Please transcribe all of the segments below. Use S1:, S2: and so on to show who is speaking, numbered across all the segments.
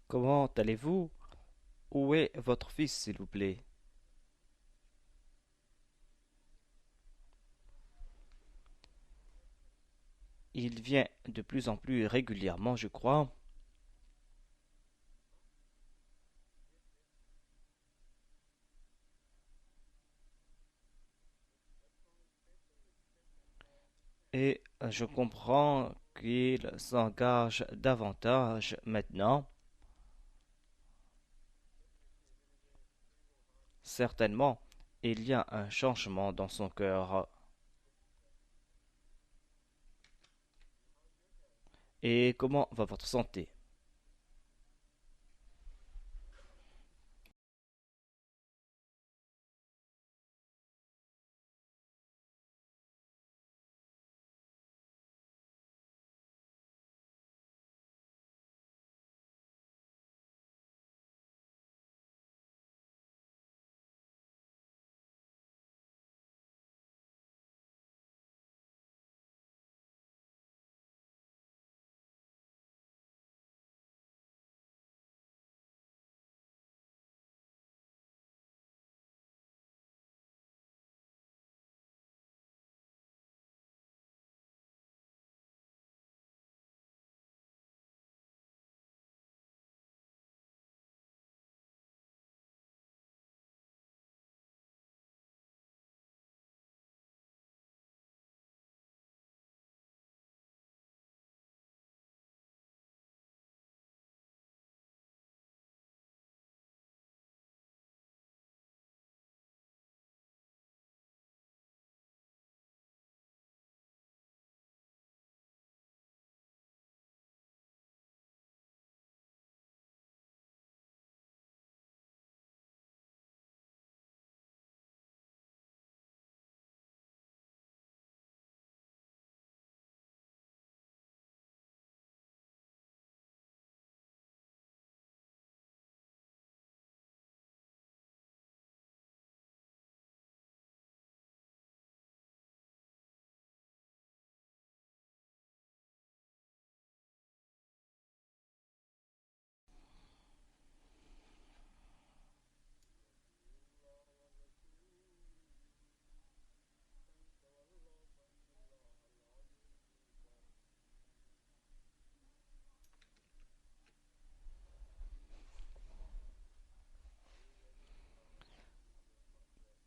S1: Comment allez-vous? Où est votre fils, s'il vous plaît? Il vient de plus en plus régulièrement, je crois. Et je comprends qu'il s'engage davantage maintenant. Certainement, il y a un changement dans son cœur. Et comment va votre santé?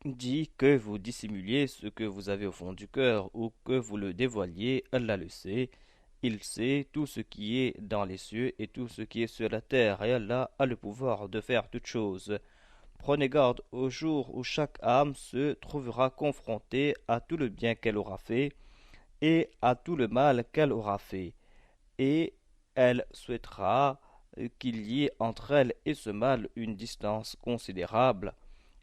S1: Dit que vous dissimuliez ce que vous avez au fond du cœur ou que vous le dévoiliez, Allah le sait. Il sait tout ce qui est dans les cieux et tout ce qui est sur la terre, et Allah a le pouvoir de faire toutes choses. Prenez garde au jour où chaque âme se trouvera confrontée à tout le bien qu'elle aura fait et à tout le mal qu'elle aura fait, et elle souhaitera qu'il y ait entre elle et ce mal une distance considérable,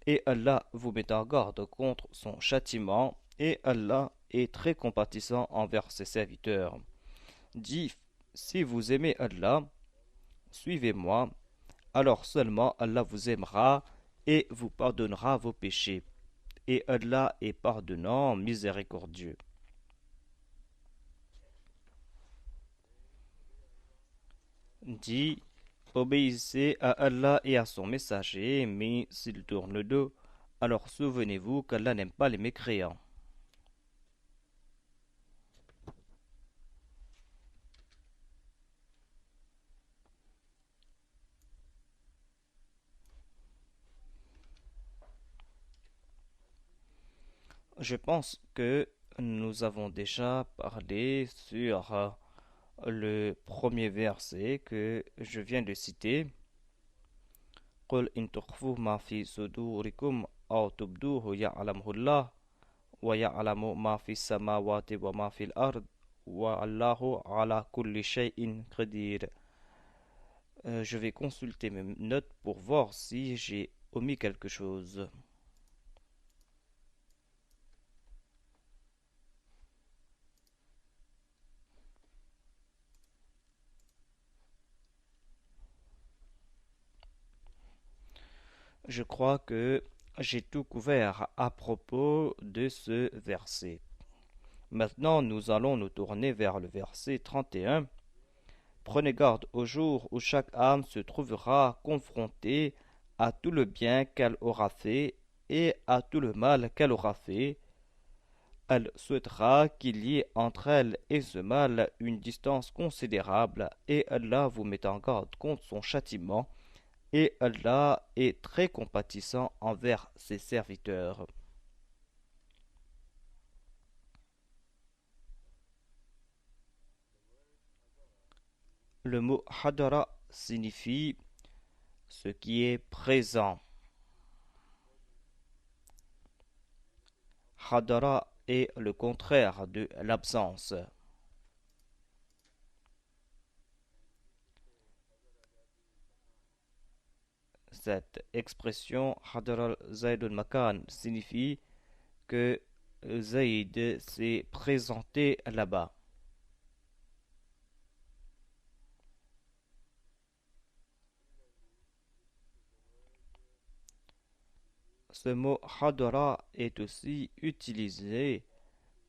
S1: et Allah vous met en garde contre son châtiment, et Allah est très compatissant envers ses serviteurs. Dis, si vous aimez Allah, suivez-moi, alors seulement Allah vous aimera et vous pardonnera vos péchés. Et Allah est pardonnant, miséricordieux. Dis, obéissez à Allah et à son messager, mais s'il tourne le dos, alors souvenez-vous qu'Allah n'aime pas les mécréants. Je pense que nous avons déjà parlé sur le premier verset que je viens de citer. قل إن تخفوا ما في صدوركم أو تبدوه يعلمه الله ويعلم ما في السماوات وما في الأرض والله على كل شيء قدير. Je vais consulter mes notes pour voir si j'ai omis quelque chose. Je crois que j'ai tout couvert à propos de ce verset. Maintenant, nous allons nous tourner vers le verset 31. Prenez garde au jour où chaque âme se trouvera confrontée à tout le bien qu'elle aura fait et à tout le mal qu'elle aura fait. Elle souhaitera qu'il y ait entre elle et ce mal une distance considérable, et Allah vous met en garde contre son châtiment, et Allah est très compatissant envers ses serviteurs. Le mot hadara signifie ce qui est présent. Hadara est le contraire de l'absence. Cette expression hadara Zaydun Makan signifie que Zayd s'est présenté là-bas. Ce mot hadara est aussi utilisé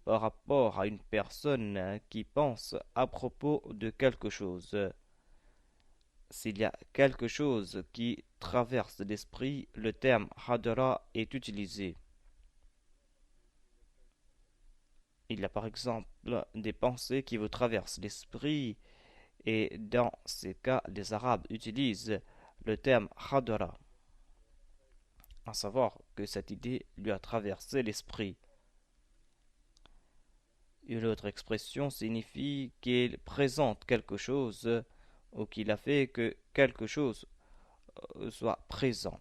S1: par rapport à une personne qui pense à propos de quelque chose. S'il y a quelque chose qui traverse l'esprit, le terme hadara est utilisé. Il y a par exemple des pensées qui vous traversent l'esprit, et dans ces cas, les Arabes utilisent le terme hadara, à savoir que cette idée lui a traversé l'esprit. Une autre expression signifie qu'il présente quelque chose ou qu'il a fait que quelque chose soit présent.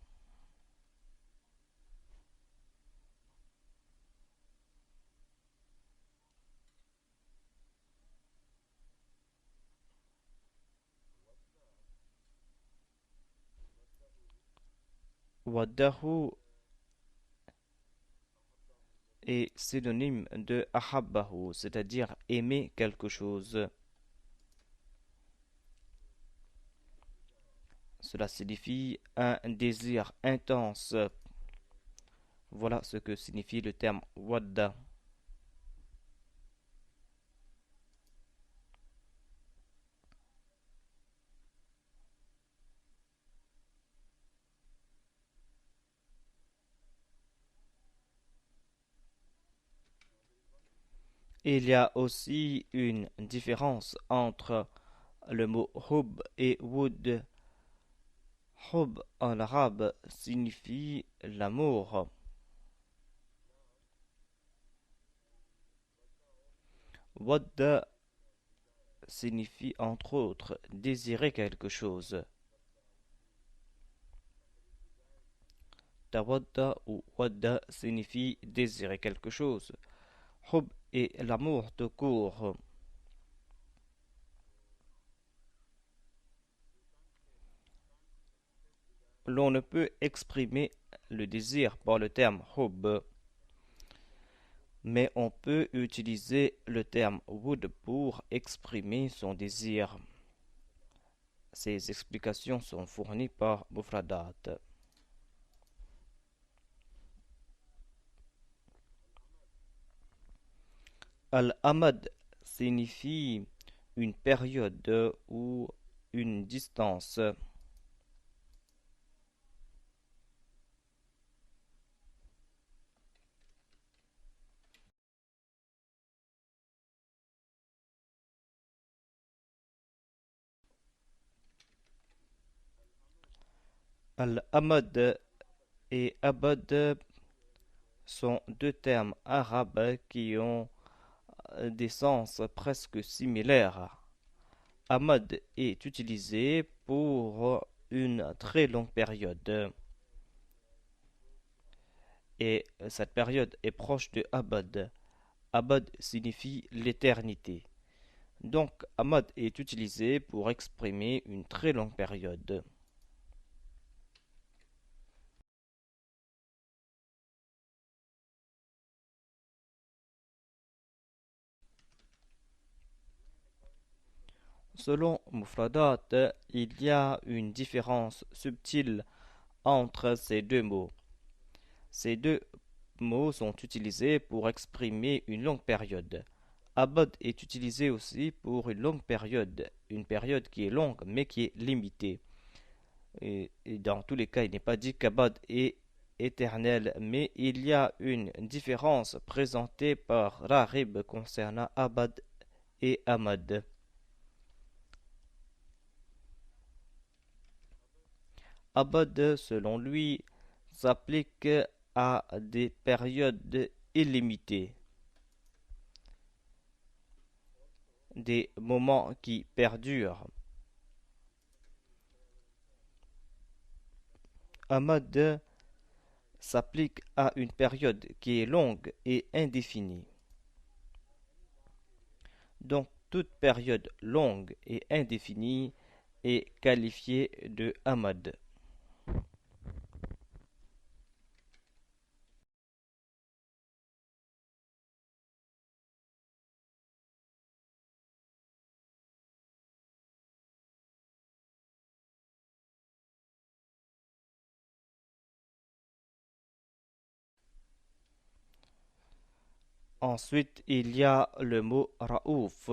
S1: Waddahu est synonyme de ahabbahu, c'est-à-dire aimer quelque chose. Cela signifie un désir intense. Voilà ce que signifie le terme wadda. Il y a aussi une différence entre le mot hub et wood. Hub en arabe signifie l'amour. Wadda signifie entre autres désirer quelque chose. Tawadda ou wadda signifie désirer quelque chose. Hub est l'amour de court. L'on ne peut exprimer le désir par le terme hub, mais on peut utiliser le terme would pour exprimer son désir. Ces explications sont fournies par Mufradat. Al-Amad signifie une période ou une distance. Al-Amad et Abad sont deux termes arabes qui ont des sens presque similaires. Amad est utilisé pour une très longue période et cette période est proche de Abad. Abad signifie l'éternité. Donc Amad est utilisé pour exprimer une très longue période. Selon Mufradat, il y a une différence subtile entre ces deux mots. Ces deux mots sont utilisés pour exprimer une longue période. Abad est utilisé aussi pour une période qui est longue mais qui est limitée. Et dans tous les cas, il n'est pas dit qu'Abad est éternel, mais il y a une différence présentée par Rahib concernant Abad et Amad. Abad, selon lui, s'applique à des périodes illimitées, des moments qui perdurent. Amad s'applique à une période qui est longue et indéfinie. Donc, toute période longue et indéfinie est qualifiée de Amad. Ensuite, il y a le mot Raouf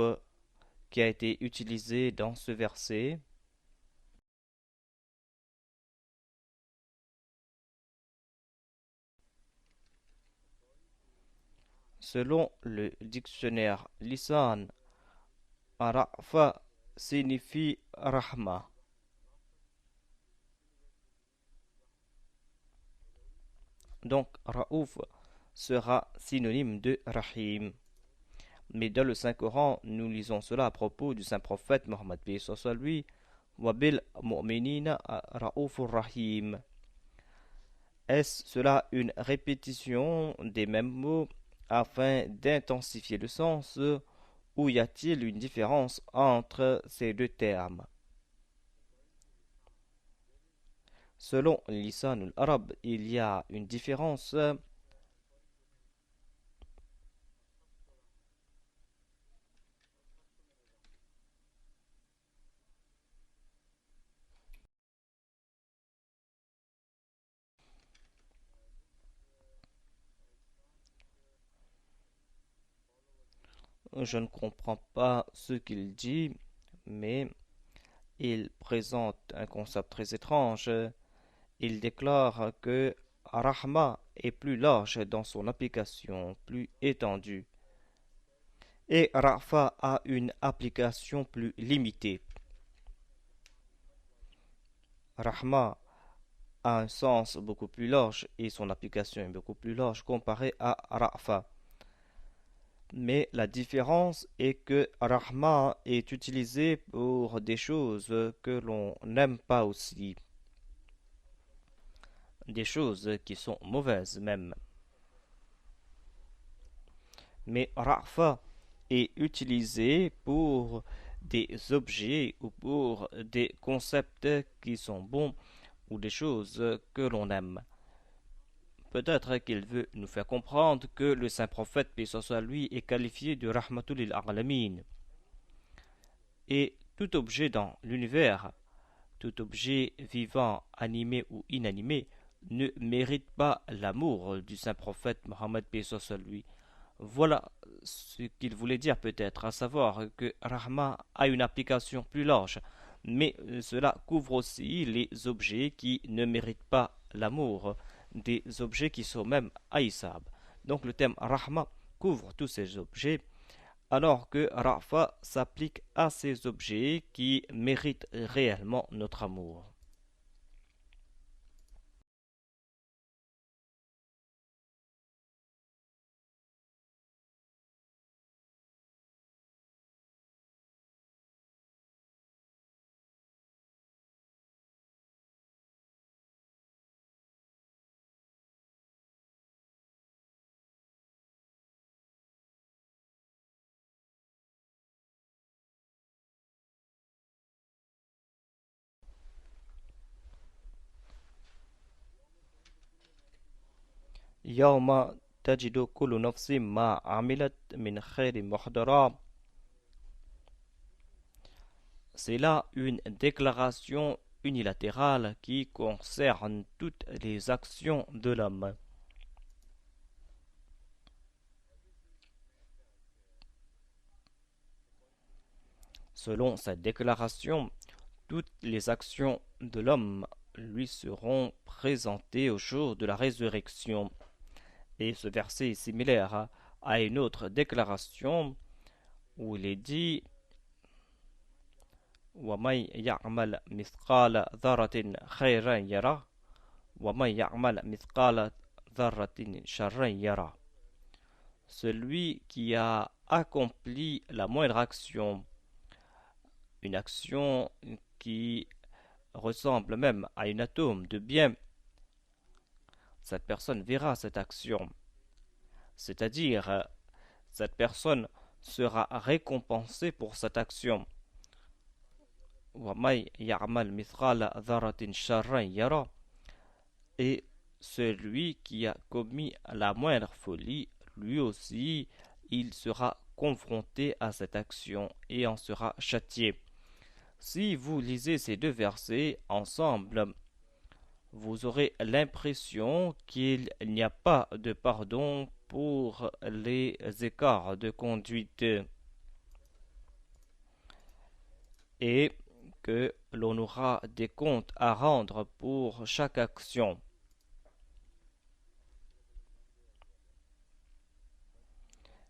S1: qui a été utilisé dans ce verset. Selon le dictionnaire Lisan, Ra'fa signifie Rahma. Donc, Raouf sera synonyme de Rahim. Mais dans le Saint-Coran, nous lisons cela à propos du Saint-Prophète Mohammed soit lui, Wabil mu'minina Raoufur Rahim. Est-ce cela une répétition des mêmes mots afin d'intensifier le sens ou y a-t-il une différence entre ces deux termes? Selon Lisan al-Arab, il y a une différence. Je ne comprends pas ce qu'il dit, mais il présente un concept très étrange. Il déclare que Rahma est plus large dans son application, plus étendue, et Rafa a une application plus limitée. Rahma a un sens beaucoup plus large et son application est beaucoup plus large comparée à Rafa. Mais la différence est que Rahma est utilisé pour des choses que l'on n'aime pas aussi, des choses qui sont mauvaises même. Mais Rafa est utilisé pour des objets ou pour des concepts qui sont bons ou des choses que l'on aime. Peut-être qu'il veut nous faire comprendre que le saint prophète, paix soit lui, est qualifié de Rahmatul lil Alamin. Et tout objet dans l'univers, tout objet vivant, animé ou inanimé, ne mérite pas l'amour du saint prophète Mohammed, paix soit lui. Voilà ce qu'il voulait dire peut-être, à savoir que Rahma a une application plus large, mais cela couvre aussi les objets qui ne méritent pas l'amour, des objets qui sont même haïssables. Donc le thème Rahma couvre tous ces objets, alors que Rafa s'applique à ces objets qui méritent réellement notre amour. يوم تجد كل نفس ما عملت من خير محضرا. C'est là une déclaration unilatérale qui concerne toutes les actions de l'homme. Selon cette déclaration, toutes les actions de l'homme lui seront présentées au jour de la résurrection. Et ce verset est similaire à une autre déclaration où il est dit وَمَنْ يَعْمَلْ مِثْقَالَ ذَرَّةٍ خَيْرًا يَرَهُ وَمَنْ يَعْمَلْ مِثْقَالَ ذَرَّةٍ شَرًّا يَرَهُ. Celui qui a accompli la moindre action, une action qui ressemble même à un atome de bien, cette personne verra cette action. C'est-à-dire, cette personne sera récompensée pour cette action. وَمَنْ يَعْمَلْ مِثْقَالَ ذَرَّةٍ شَرًّا يَرَهُ. Et celui qui a commis la moindre folie, lui aussi, il sera confronté à cette action et en sera châtié. Si vous lisez ces deux versets ensemble, vous aurez l'impression qu'il n'y a pas de pardon pour les écarts de conduite et que l'on aura des comptes à rendre pour chaque action.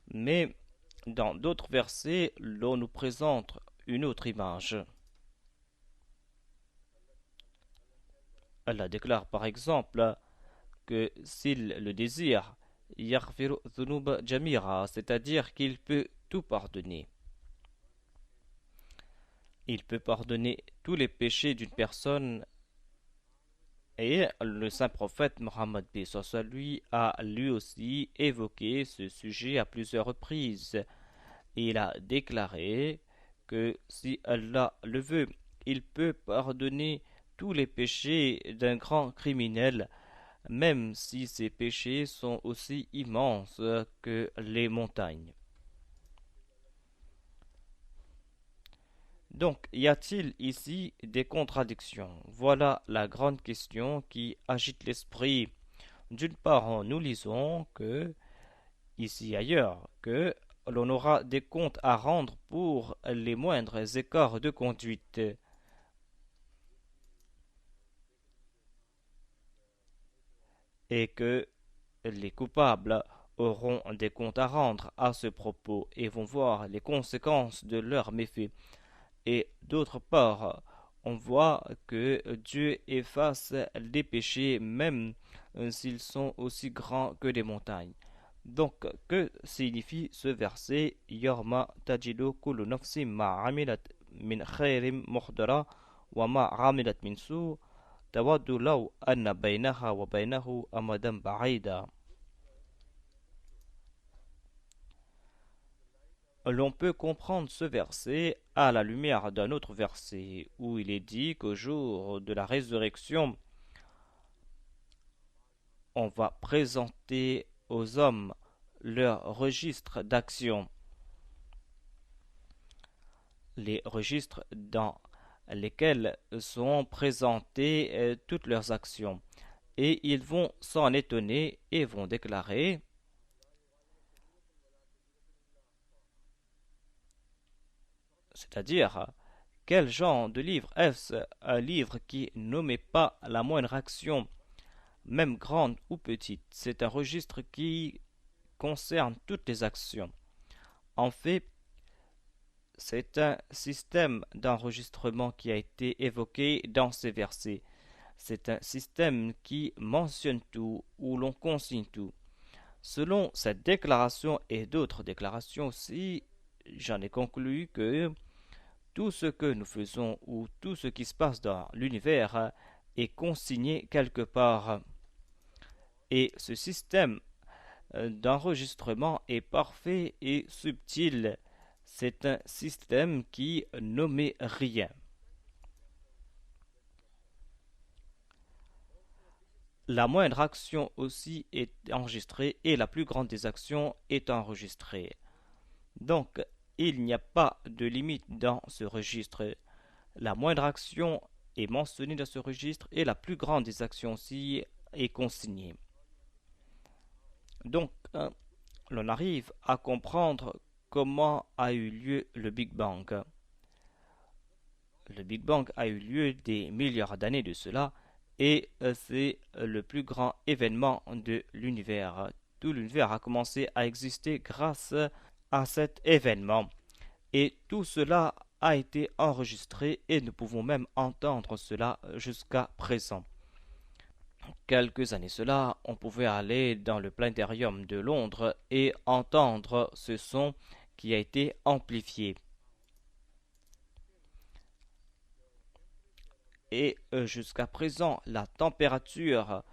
S1: Mais dans d'autres versets, l'on nous présente une autre image. Allah déclare par exemple que s'il le désire, yaghfiru dhunuba jamira, c'est-à-dire qu'il peut tout pardonner. Il peut pardonner tous les péchés d'une personne et le saint prophète Mohammed lui a lui aussi évoqué ce sujet à plusieurs reprises. Il a déclaré que si Allah le veut, il peut pardonner tous les péchés d'un grand criminel, même si ces péchés sont aussi immenses que les montagnes. Donc, y a-t-il ici des contradictions? Voilà la grande question qui agite l'esprit. D'une part, nous lisons que, ici et ailleurs, que l'on aura des comptes à rendre pour les moindres écarts de conduite. Et que les coupables auront des comptes à rendre à ce propos et vont voir les conséquences de leurs méfaits. Et d'autre part, on voit que Dieu efface les péchés même s'ils sont aussi grands que des montagnes. Donc, que signifie ce verset? Yorma tajidu kullu nafsin ma amilat min khairim muhdara wa ma amilat min su tawaddu law anna baynaha wa baynahu amadan ba'ida. L'on peut comprendre ce verset à la lumière d'un autre verset où il est dit qu'au jour de la résurrection, on va présenter aux hommes leur registre d'action, les registres dans lesquels sont présentées toutes leurs actions. Et ils vont s'en étonner et vont déclarer: c'est-à-dire, quel genre de livre est-ce? Un livre qui n'omet pas la moindre action, même grande ou petite. C'est un registre qui concerne toutes les actions. En fait, c'est un système d'enregistrement qui a été évoqué dans ces versets. C'est un système qui mentionne tout, où l'on consigne tout. Selon cette déclaration et d'autres déclarations aussi, j'en ai conclu que tout ce que nous faisons ou tout ce qui se passe dans l'univers est consigné quelque part. Et ce système d'enregistrement est parfait et subtil. C'est un système qui n'omet rien. La moindre action aussi est enregistrée et la plus grande des actions est enregistrée. Donc, il n'y a pas de limite dans ce registre. La moindre action est mentionnée dans ce registre et la plus grande des actions aussi est consignée. Donc, l'on arrive à comprendre comment a eu lieu le Big Bang. Le Big Bang a eu lieu des milliards d'années de cela et c'est le plus grand événement de l'univers. Tout l'univers a commencé à exister grâce à cet événement et tout cela a été enregistré et nous pouvons même entendre cela jusqu'à présent. Quelques années cela, on pouvait aller dans le planétarium de Londres et entendre ce son qui a été amplifié. Et jusqu'à présent, la température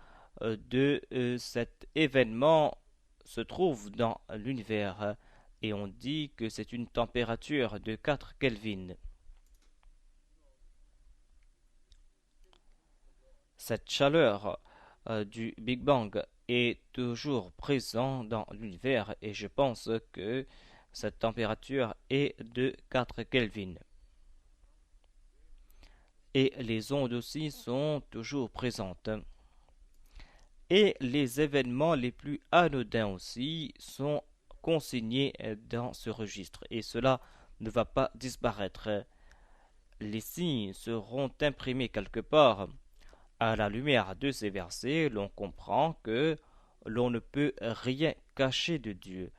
S1: de cet événement se trouve dans l'univers et on dit que c'est une température de 4 Kelvin. Cette chaleur du Big Bang est toujours présente dans l'univers et je pense que cette température est de 4 Kelvin. Et les ondes aussi sont toujours présentes. Et les événements les plus anodins aussi sont consignés dans ce registre et cela ne va pas disparaître. Les signes seront imprimés quelque part. À la lumière de ces versets, l'on comprend que l'on ne peut rien cacher de Dieu.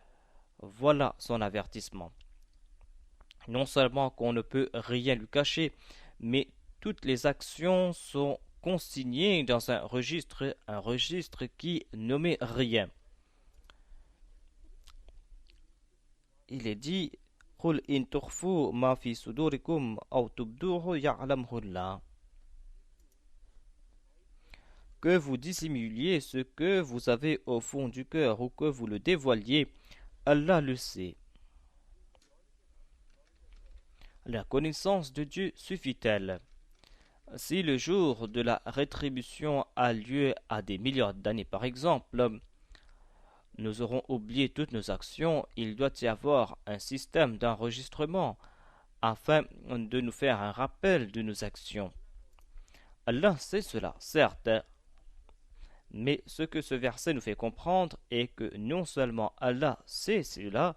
S1: Voilà son avertissement. Non seulement qu'on ne peut rien lui cacher, mais toutes les actions sont consignées dans un registre qui n'omet rien. Il est dit قل إن تخفوا ما في صدوركم أو تبدوه يعلمه الله. Que vous dissimuliez ce que vous avez au fond du cœur ou que vous le dévoiliez, Allah le sait. La connaissance de Dieu suffit-elle? Si le jour de la rétribution a lieu à des milliards d'années par exemple, nous aurons oublié toutes nos actions, il doit y avoir un système d'enregistrement afin de nous faire un rappel de nos actions. Allah sait cela, certes, mais ce que ce verset nous fait comprendre est que non seulement Allah sait cela,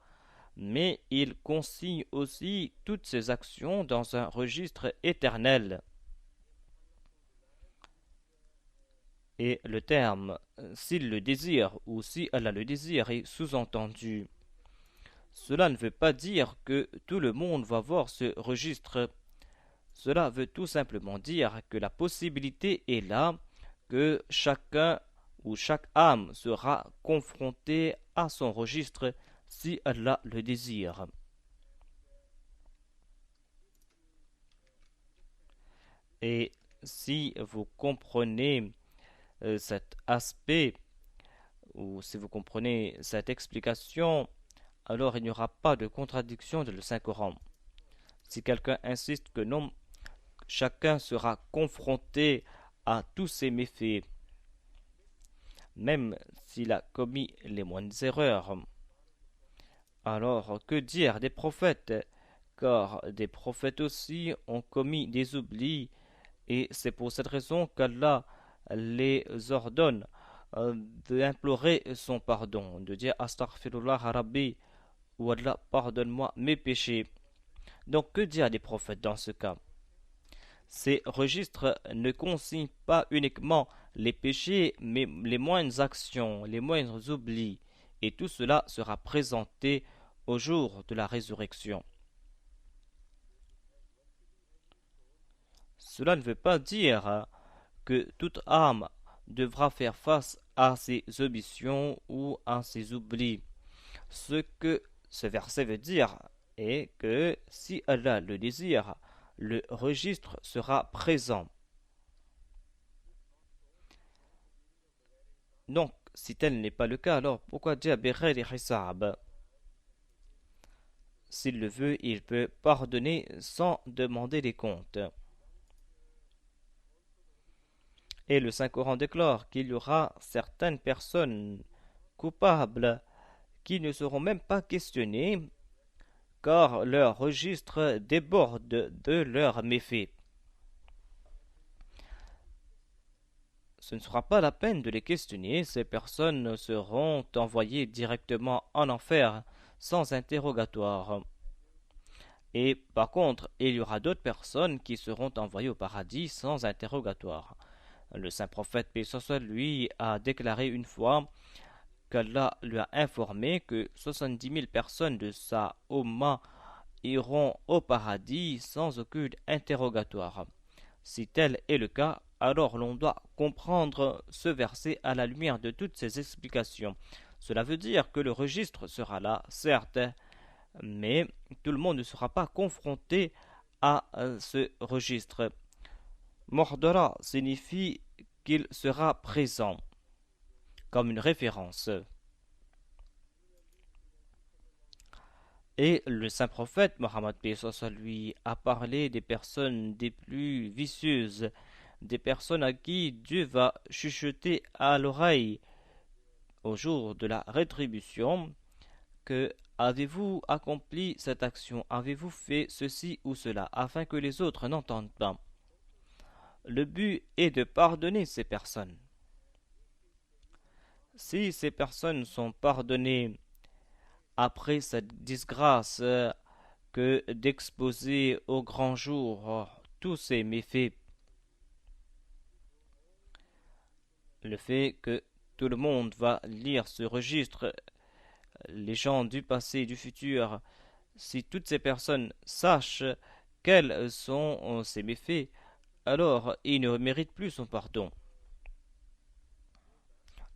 S1: mais il consigne aussi toutes ses actions dans un registre éternel. Et le terme s'il le désire ou si Allah le désire est sous-entendu. Cela ne veut pas dire que tout le monde va voir ce registre. Cela veut tout simplement dire que la possibilité est là que chacun ou chaque âme sera confrontée à son registre si Allah le désire. Et si vous comprenez cet aspect, ou si vous comprenez cette explication, alors il n'y aura pas de contradiction dans le Saint-Coran. Si quelqu'un insiste que non, chacun sera confronté à tous ses méfaits, même s'il a commis les moindres erreurs. Alors, que dire des prophètes? Car des prophètes aussi ont commis des oublis, et c'est pour cette raison qu'Allah les ordonne d'implorer son pardon, de dire Astaghfirullah Rabbi ou Allah pardonne-moi mes péchés. Donc que dire des prophètes dans ce cas? Ces registres ne consignent pas uniquement les péchés, mais les moindres actions, les moindres oublis, et tout cela sera présenté au jour de la résurrection. Cela ne veut pas dire que toute âme devra faire face à ses omissions ou à ses oublis. Ce que ce verset veut dire est que si Allah le désire, le registre sera présent. Donc, si tel n'est pas le cas, alors pourquoi dire Bighayri Hisab? S'il le veut, il peut pardonner sans demander des comptes. Et le Saint-Coran déclare qu'il y aura certaines personnes coupables qui ne seront même pas questionnées car leur registre déborde de leurs méfaits. Ce ne sera pas la peine de les questionner, ces personnes seront envoyées directement en enfer sans interrogatoire. Et par contre, il y aura d'autres personnes qui seront envoyées au paradis sans interrogatoire. Le saint prophète, paix soit sur lui, a déclaré une fois qu'Allah lui a informé que 70 000 personnes de sa Ummah iront au paradis sans aucun interrogatoire. Si tel est le cas, alors l'on doit comprendre ce verset à la lumière de toutes ces explications. Cela veut dire que le registre sera là, certes, mais tout le monde ne sera pas confronté à ce registre. Mordora signifie qu'il sera présent, comme une référence. Et le saint prophète Mohammed lui a parlé des personnes des plus vicieuses, des personnes à qui Dieu va chuchoter à l'oreille au jour de la rétribution que avez-vous accompli cette action, avez-vous fait ceci ou cela, afin que les autres n'entendent pas. Le but est de pardonner ces personnes. Si ces personnes sont pardonnées après cette disgrâce que d'exposer au grand jour tous ces méfaits, le fait que tout le monde va lire ce registre, les gens du passé et du futur, si toutes ces personnes sachent quels sont ces méfaits, alors ils ne méritent plus son pardon.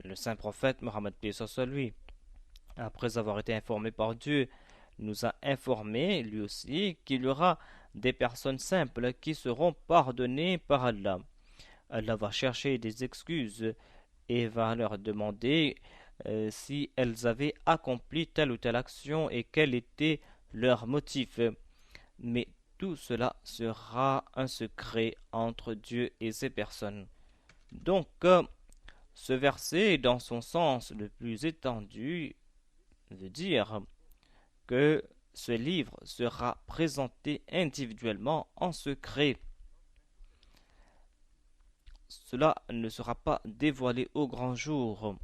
S1: Le saint prophète Mohammed lui, après avoir été informé par Dieu, nous a informé lui aussi qu'il y aura des personnes simples qui seront pardonnées par Allah. Allah va chercher des excuses et va leur demander si elles avaient accompli telle ou telle action et quel était leur motif. Mais tout cela sera un secret entre Dieu et ces personnes. Donc, ce verset, dans son sens le plus étendu, veut dire que ce livre sera présenté individuellement en secret. Cela ne sera pas dévoilé au grand jour.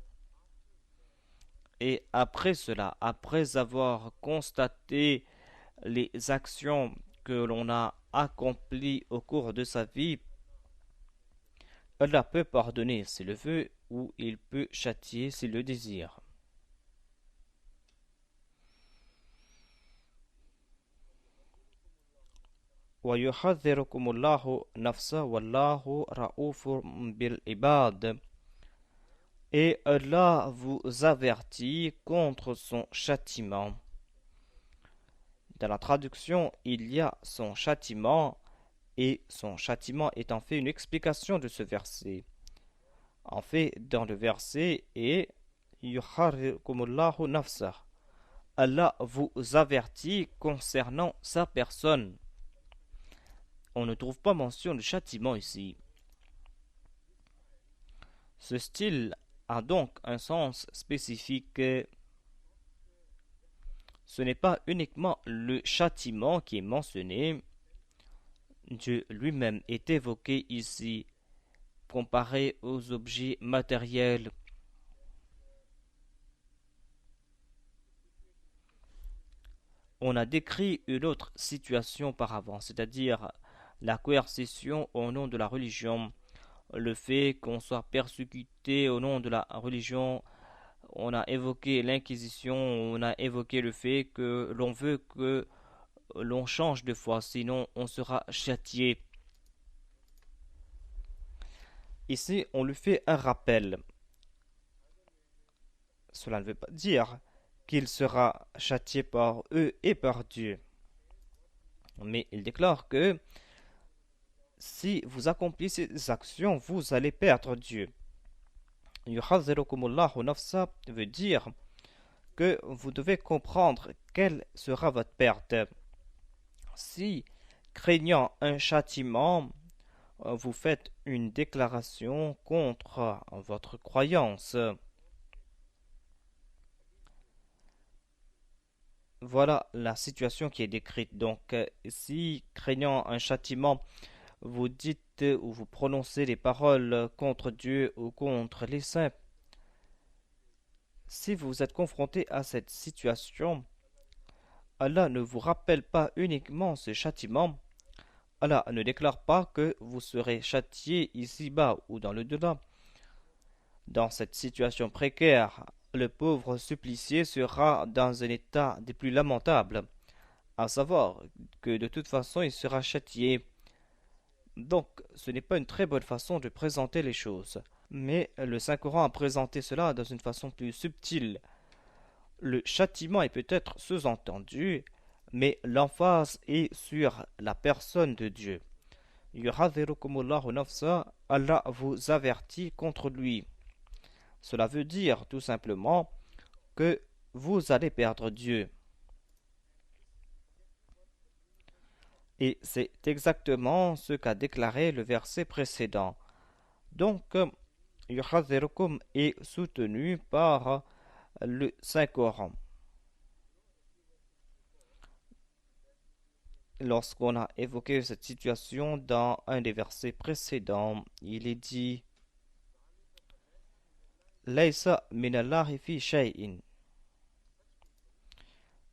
S1: Et après cela, après avoir constaté les actions que l'on a accomplies au cours de sa vie, Allah peut pardonner s'il le veut ou il peut châtier s'il le désire. وَيُحَذِّرُكُمُ اللَّهُ نَفْسَهُ وَاللَّهُ رَءُوفٌ بِالْعِبَادِ. Et Allah vous avertit contre son châtiment. Dans la traduction, il y a son châtiment, et son châtiment est en fait une explication de ce verset. En fait, dans le verset est Yuharrikumullahu nafsah. Allah vous avertit concernant sa personne. On ne trouve pas mention de châtiment ici. Ce style a donc un sens spécifique. Ce n'est pas uniquement le châtiment qui est mentionné. Dieu lui-même est évoqué ici, comparé aux objets matériels. On a décrit une autre situation auparavant, c'est-à-dire la coercition au nom de la religion, le fait qu'on soit persécuté au nom de la religion. On a évoqué l'inquisition, on a évoqué le fait que l'on veut que l'on change de foi, sinon on sera châtié. Ici, on lui fait un rappel. Cela ne veut pas dire qu'il sera châtié par eux et par Dieu. Mais il déclare que si vous accomplissez ces actions, vous allez perdre Dieu. Yuhadhirukumullahu nafsa veut dire que vous devez comprendre quelle sera votre perte. Si, craignant un châtiment, vous faites une déclaration contre votre croyance, voilà la situation qui est décrite. Donc, si, craignant un châtiment, vous dites ou vous prononcez des paroles contre Dieu ou contre les saints, si vous êtes confronté à cette situation, Allah ne vous rappelle pas uniquement ce châtiment. Allah ne déclare pas que vous serez châtié ici-bas ou dans le delà. Dans cette situation précaire, le pauvre supplicié sera dans un état des plus lamentables, à savoir que de toute façon il sera châtié. Donc ce n'est pas une très bonne façon de présenter les choses. Mais le Saint-Coran a présenté cela dans une façon plus subtile. Le châtiment est peut-être sous-entendu, mais l'emphase est sur la personne de Dieu. Yuhadhirukumullahu nafsa, Allah vous avertit contre lui. Cela veut dire tout simplement que vous allez perdre Dieu. Et c'est exactement ce qu'a déclaré le verset précédent. Donc, Yuhadhirukum est soutenu par le Saint-Coran. Lorsqu'on a évoqué cette situation dans un des versets précédents, il est dit Laysa minallahi fi shay'in.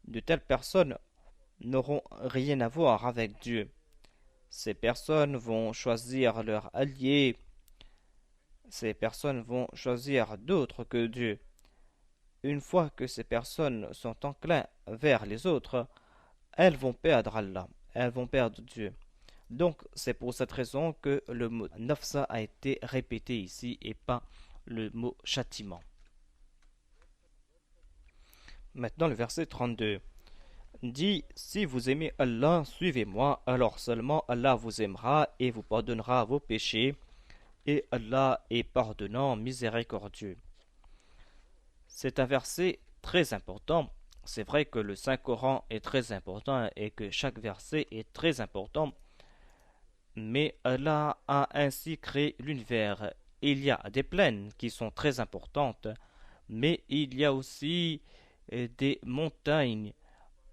S1: De telles personnes n'auront rien à voir avec Dieu. Ces personnes vont choisir leur allié. Ces personnes vont choisir d'autres que Dieu. Une fois que ces personnes sont enclins vers les autres, elles vont perdre Allah, elles vont perdre Dieu. Donc c'est pour cette raison que le mot nafsa a été répété ici et pas le mot châtiment. Maintenant le verset 32 dit si vous aimez Allah, suivez-moi, alors seulement Allah vous aimera et vous pardonnera vos péchés, et Allah est pardonnant, miséricordieux. C'est un verset très important. C'est vrai que le Saint-Coran est très important et que chaque verset est très important, mais Allah a ainsi créé l'univers. Il y a des plaines qui sont très importantes, mais il y a aussi des montagnes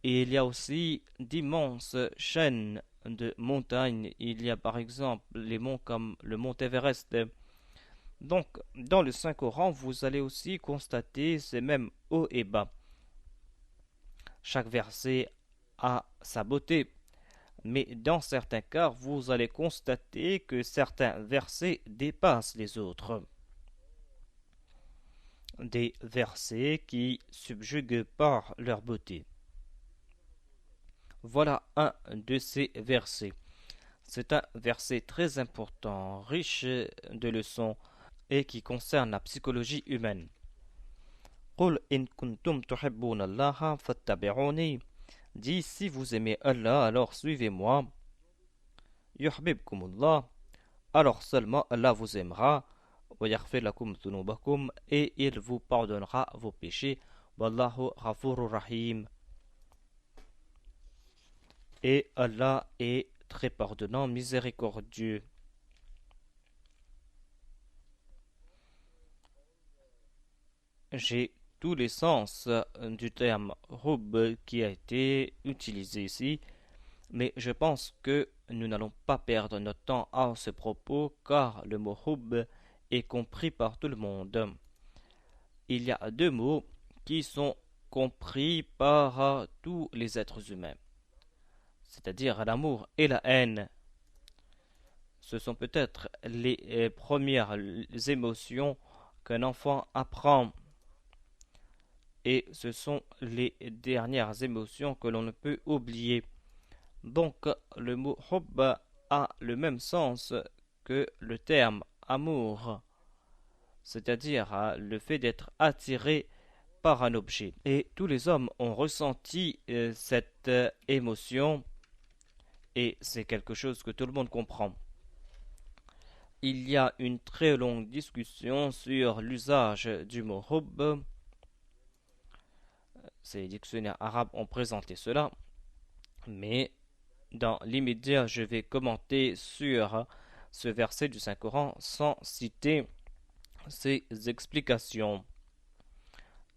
S1: et il y a aussi d'immenses chaînes de montagnes. Il y a par exemple les monts comme le mont Everest. Donc, dans le Saint-Coran, vous allez aussi constater ces mêmes hauts et bas. Chaque verset a sa beauté, mais dans certains cas, vous allez constater que certains versets dépassent les autres. Des versets qui subjuguent par leur beauté. Voilà un de ces versets. C'est un verset très important, riche de leçons et qui concerne la psychologie humaine. قُلْ إِن كُنْتُمْ تُحِبُّونَ اللَّهَ فَاتَّبِعُونِي. Dis si vous aimez Allah, alors suivez-moi. يُحْبِبْكُمُ alors seulement Allah vous aimera. وَيَغْفِرْ لَكُمْ ذُنُوبَكُمْ et il vous pardonnera vos péchés. Wallahu ghafurur rahim. Et Allah est très pardonnant, miséricordieux. J'ai tous les sens du terme hub qui a été utilisé ici, mais je pense que nous n'allons pas perdre notre temps à ce propos car le mot hub est compris par tout le monde. Il y a deux mots qui sont compris par tous les êtres humains, c'est-à-dire l'amour et la haine. Ce sont peut-être les premières émotions qu'un enfant apprend et ce sont les dernières émotions que l'on ne peut oublier. Donc le mot hubb a le même sens que le terme amour, c'est-à-dire le fait d'être attiré par un objet. Et tous les hommes ont ressenti cette émotion et c'est quelque chose que tout le monde comprend. Il y a une très longue discussion sur l'usage du mot hubb. Ces dictionnaires arabes ont présenté cela, mais dans l'immédiat, je vais commenter sur ce verset du Saint-Coran sans citer ses explications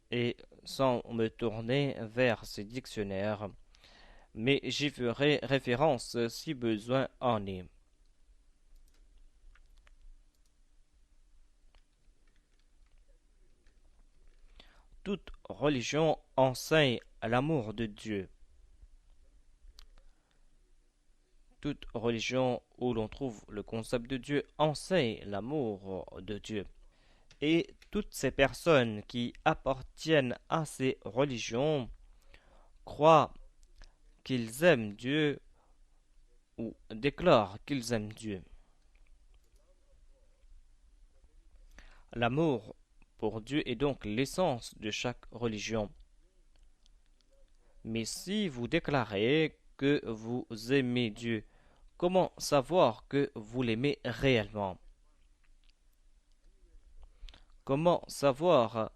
S1: et sans me tourner vers ces dictionnaires, mais j'y ferai référence si besoin en est. Toute religion enseigne l'amour de Dieu. toute religion où l'on trouve le concept de Dieu enseigne l'amour de Dieu. Et toutes ces personnes qui appartiennent à ces religions croient qu'ils aiment Dieu ou déclarent qu'ils aiment Dieu. L'amour pour Dieu est donc l'essence de chaque religion. Mais si vous déclarez que vous aimez Dieu, comment savoir que vous l'aimez réellement? Comment savoir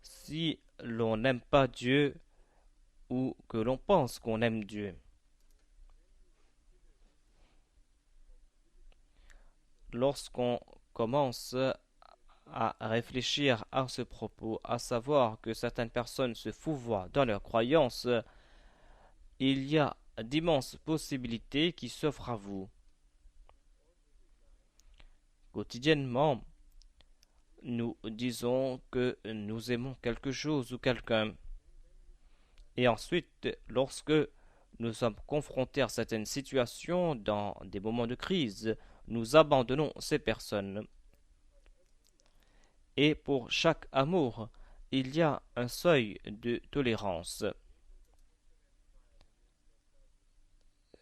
S1: si l'on n'aime pas Dieu ou que l'on pense qu'on aime Dieu? Lorsqu'on commence à réfléchir à ce propos, à savoir que certaines personnes se fouvoient dans leurs croyances, il y a d'immenses possibilités qui s'offrent à vous. Quotidiennement, nous disons que nous aimons quelque chose ou quelqu'un. Et ensuite, lorsque nous sommes confrontés à certaines situations, dans des moments de crise, nous abandonnons ces personnes. Et pour chaque amour, il y a un seuil de tolérance.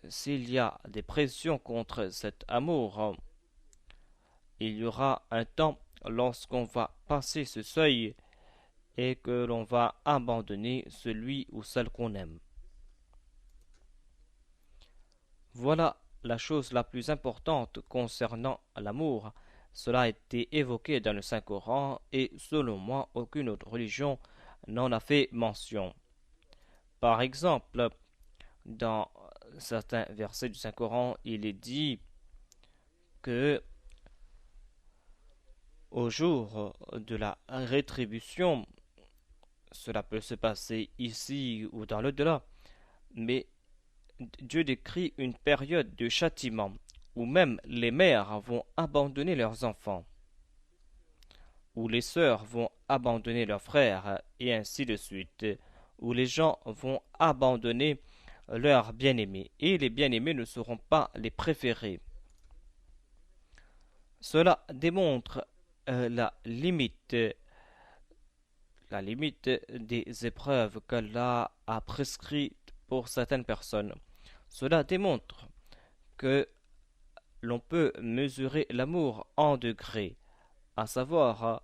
S1: S'il y a des pressions contre cet amour, il y aura un temps lorsqu'on va passer ce seuil et que l'on va abandonner celui ou celle qu'on aime. Voilà la chose la plus importante concernant l'amour. Cela a été évoqué dans le Saint-Coran et selon moi, aucune autre religion n'en a fait mention. Par exemple, dans certains versets du Saint-Coran, il est dit que au jour de la rétribution, cela peut se passer ici ou dans l'au-delà, mais Dieu décrit une période de châtiment où même les mères vont abandonner leurs enfants, où les sœurs vont abandonner leurs frères, et ainsi de suite, où les gens vont abandonner leurs bien-aimés, et les bien-aimés ne seront pas les préférés. Cela démontre la limite des épreuves qu'Allah a prescrites pour certaines personnes. Cela démontre que l'on peut mesurer l'amour en degrés, à savoir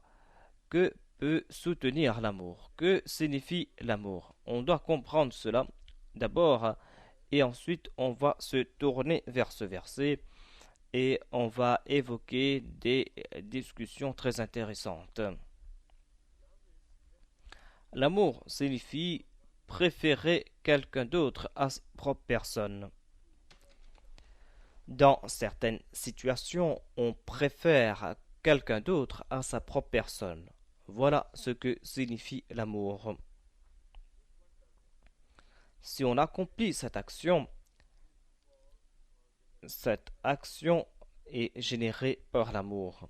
S1: que peut soutenir l'amour, que signifie l'amour. On doit comprendre cela d'abord et ensuite on va se tourner vers ce verset et on va évoquer des discussions très intéressantes. L'amour signifie préférer quelqu'un d'autre à sa propre personne. Dans certaines situations, on préfère quelqu'un d'autre à sa propre personne. Voilà ce que signifie l'amour. Si on accomplit cette action est générée par l'amour.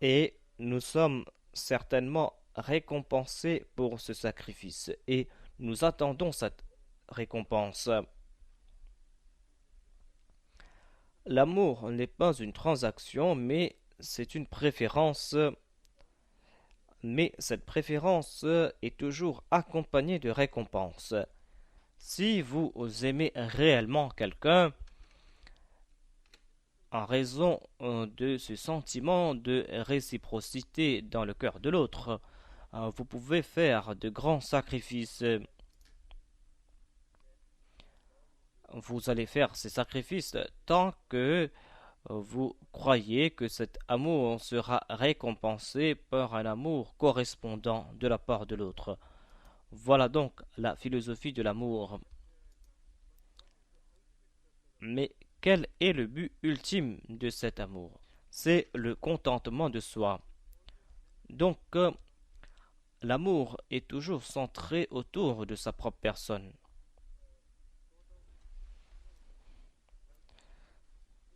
S1: Et nous sommes certainement récompensés pour ce sacrifice et nous attendons cette récompense. L'amour n'est pas une transaction, mais c'est une préférence. Mais cette préférence est toujours accompagnée de récompenses. Si vous aimez réellement quelqu'un, en raison de ce sentiment de réciprocité dans le cœur de l'autre, vous pouvez faire de grands sacrifices. Vous allez faire ces sacrifices tant que vous croyez que cet amour sera récompensé par un amour correspondant de la part de l'autre. Voilà donc la philosophie de l'amour. Mais quel est le but ultime de cet amour? C'est le contentement de soi. Donc, l'amour est toujours centré autour de sa propre personne.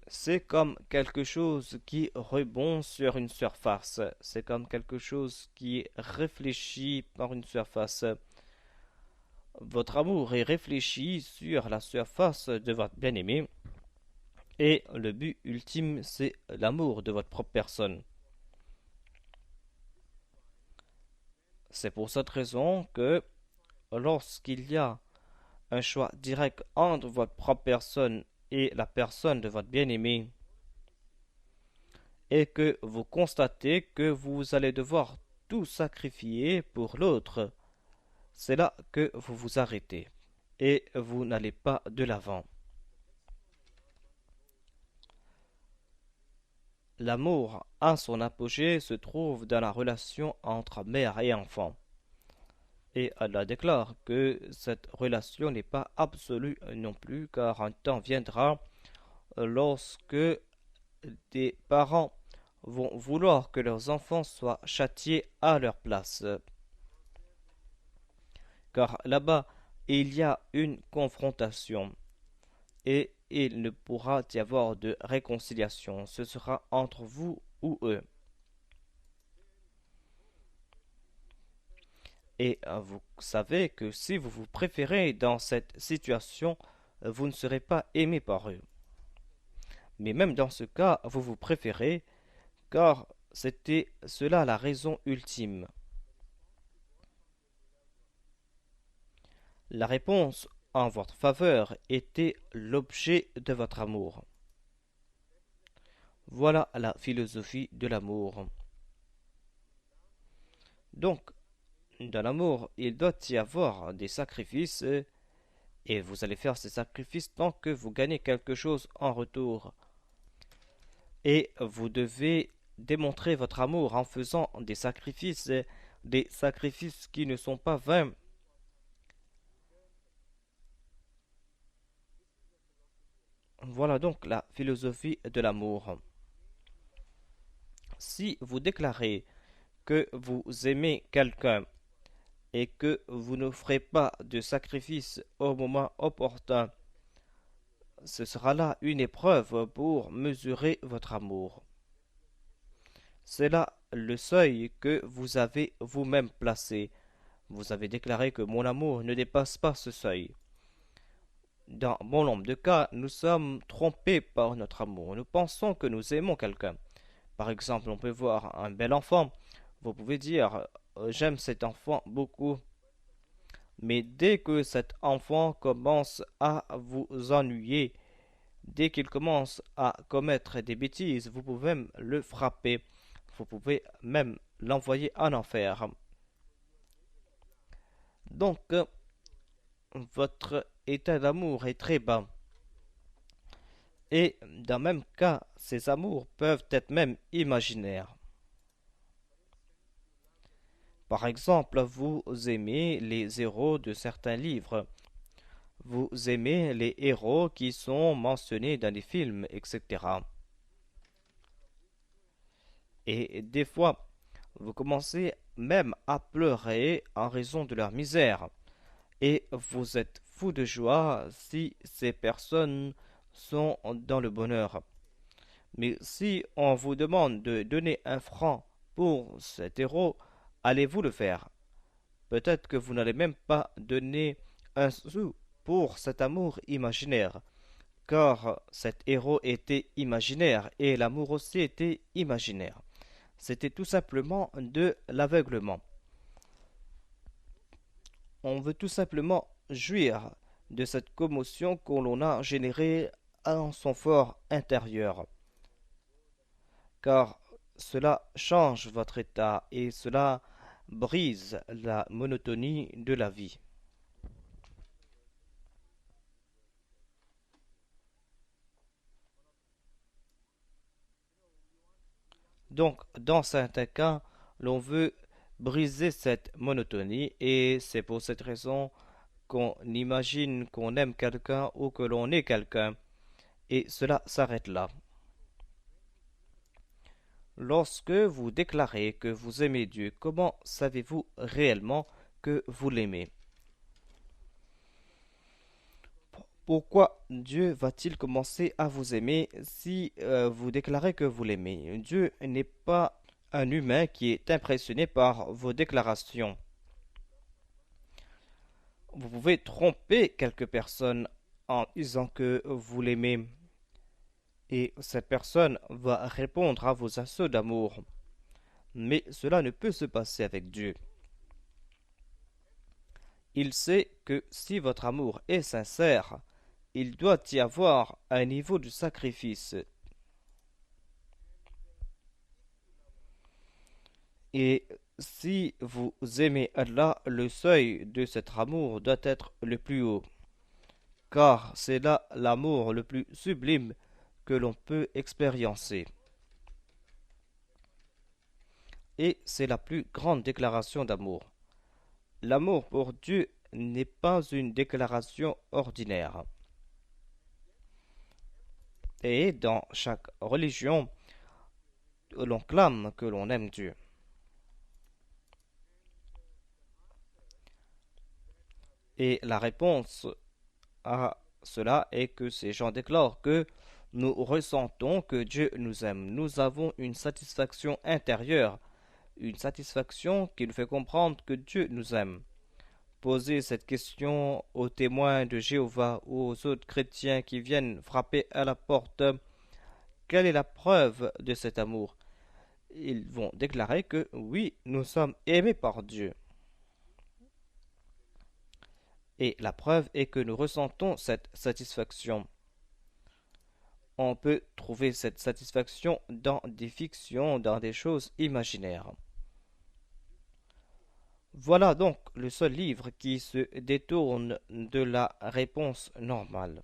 S1: C'est comme quelque chose qui rebond sur une surface. C'est comme quelque chose qui est réfléchi par une surface. Votre amour est réfléchi sur la surface de votre bien-aimé et le but ultime, c'est l'amour de votre propre personne. C'est pour cette raison que lorsqu'il y a un choix direct entre votre propre personne et la personne de votre bien-aimé, et que vous constatez que vous allez devoir tout sacrifier pour l'autre, c'est là que vous vous arrêtez et vous n'allez pas de l'avant. L'amour à son apogée se trouve dans la relation entre mère et enfant. Et Allah déclare que cette relation n'est pas absolue non plus, car un temps viendra lorsque des parents vont vouloir que leurs enfants soient châtiés à leur place. Car là-bas, il y a une confrontation et il ne pourra y avoir de réconciliation. Ce sera entre vous ou eux. Et vous savez que si vous vous préférez dans cette situation, vous ne serez pas aimé par eux. Mais même dans ce cas, vous vous préférez, car c'était cela la raison ultime. La réponse en votre faveur était l'objet de votre amour. Voilà la philosophie de l'amour. Donc, dans l'amour, il doit y avoir des sacrifices et vous allez faire ces sacrifices tant que vous gagnez quelque chose en retour. Et vous devez démontrer votre amour en faisant des sacrifices qui ne sont pas vains. Voilà donc la philosophie de l'amour. Si vous déclarez que vous aimez quelqu'un et que vous ne ferez pas de sacrifice au moment opportun, ce sera là une épreuve pour mesurer votre amour. C'est là le seuil que vous avez vous-même placé. Vous avez déclaré que mon amour ne dépasse pas ce seuil. Dans bon nombre de cas, nous sommes trompés par notre amour. Nous pensons que nous aimons quelqu'un. Par exemple, on peut voir un bel enfant. Vous pouvez dire j'aime cet enfant beaucoup. Mais dès que cet enfant commence à vous ennuyer, dès qu'il commence à commettre des bêtises, vous pouvez même le frapper. Vous pouvez même l'envoyer en enfer. Donc, votre état d'amour est très bas. Et dans le même cas, ces amours peuvent être même imaginaires. Par exemple, vous aimez les héros de certains livres. Vous aimez les héros qui sont mentionnés dans les films, etc. Et des fois, vous commencez même à pleurer en raison de leur misère. Et vous êtes fou de joie si ces personnes sont dans le bonheur. Mais si on vous demande de donner un franc pour cet héros, allez-vous le faire? Peut-être que vous n'allez même pas donner un sou pour cet amour imaginaire, car cet héros était imaginaire et l'amour aussi était imaginaire. C'était tout simplement de l'aveuglement. On veut tout simplement jouir de cette commotion que l'on a générée en son fort intérieur, car cela change votre état et cela brise la monotonie de la vie. Donc, dans certains cas, l'on veut briser cette monotonie et c'est pour cette raison qu'on imagine qu'on aime quelqu'un ou que l'on est quelqu'un et cela s'arrête là. Lorsque vous déclarez que vous aimez Dieu, comment savez-vous réellement que vous l'aimez? Pourquoi Dieu va-t-il commencer à vous aimer si vous déclarez que vous l'aimez? Dieu n'est pas un humain qui est impressionné par vos déclarations. Vous pouvez tromper quelques personnes en disant que vous l'aimez et cette personne va répondre à vos assauts d'amour. Mais cela ne peut se passer avec Dieu. Il sait que si votre amour est sincère, il doit y avoir un niveau de sacrifice. Et si vous aimez Allah, le seuil de cet amour doit être le plus haut, car c'est là l'amour le plus sublime que l'on peut expériencer. Et c'est la plus grande déclaration d'amour. L'amour pour Dieu n'est pas une déclaration ordinaire. Et dans chaque religion, l'on clame que l'on aime Dieu. Et la réponse à cela est que ces gens déclarent que nous ressentons que Dieu nous aime. Nous avons une satisfaction intérieure, une satisfaction qui nous fait comprendre que Dieu nous aime. Posez cette question aux témoins de Jéhovah ou aux autres chrétiens qui viennent frapper à la porte. Quelle est la preuve de cet amour? Ils vont déclarer que oui, nous sommes aimés par Dieu. Et la preuve est que nous ressentons cette satisfaction. On peut trouver cette satisfaction dans des fictions, dans des choses imaginaires. Voilà donc le seul livre qui se détourne de la réponse normale.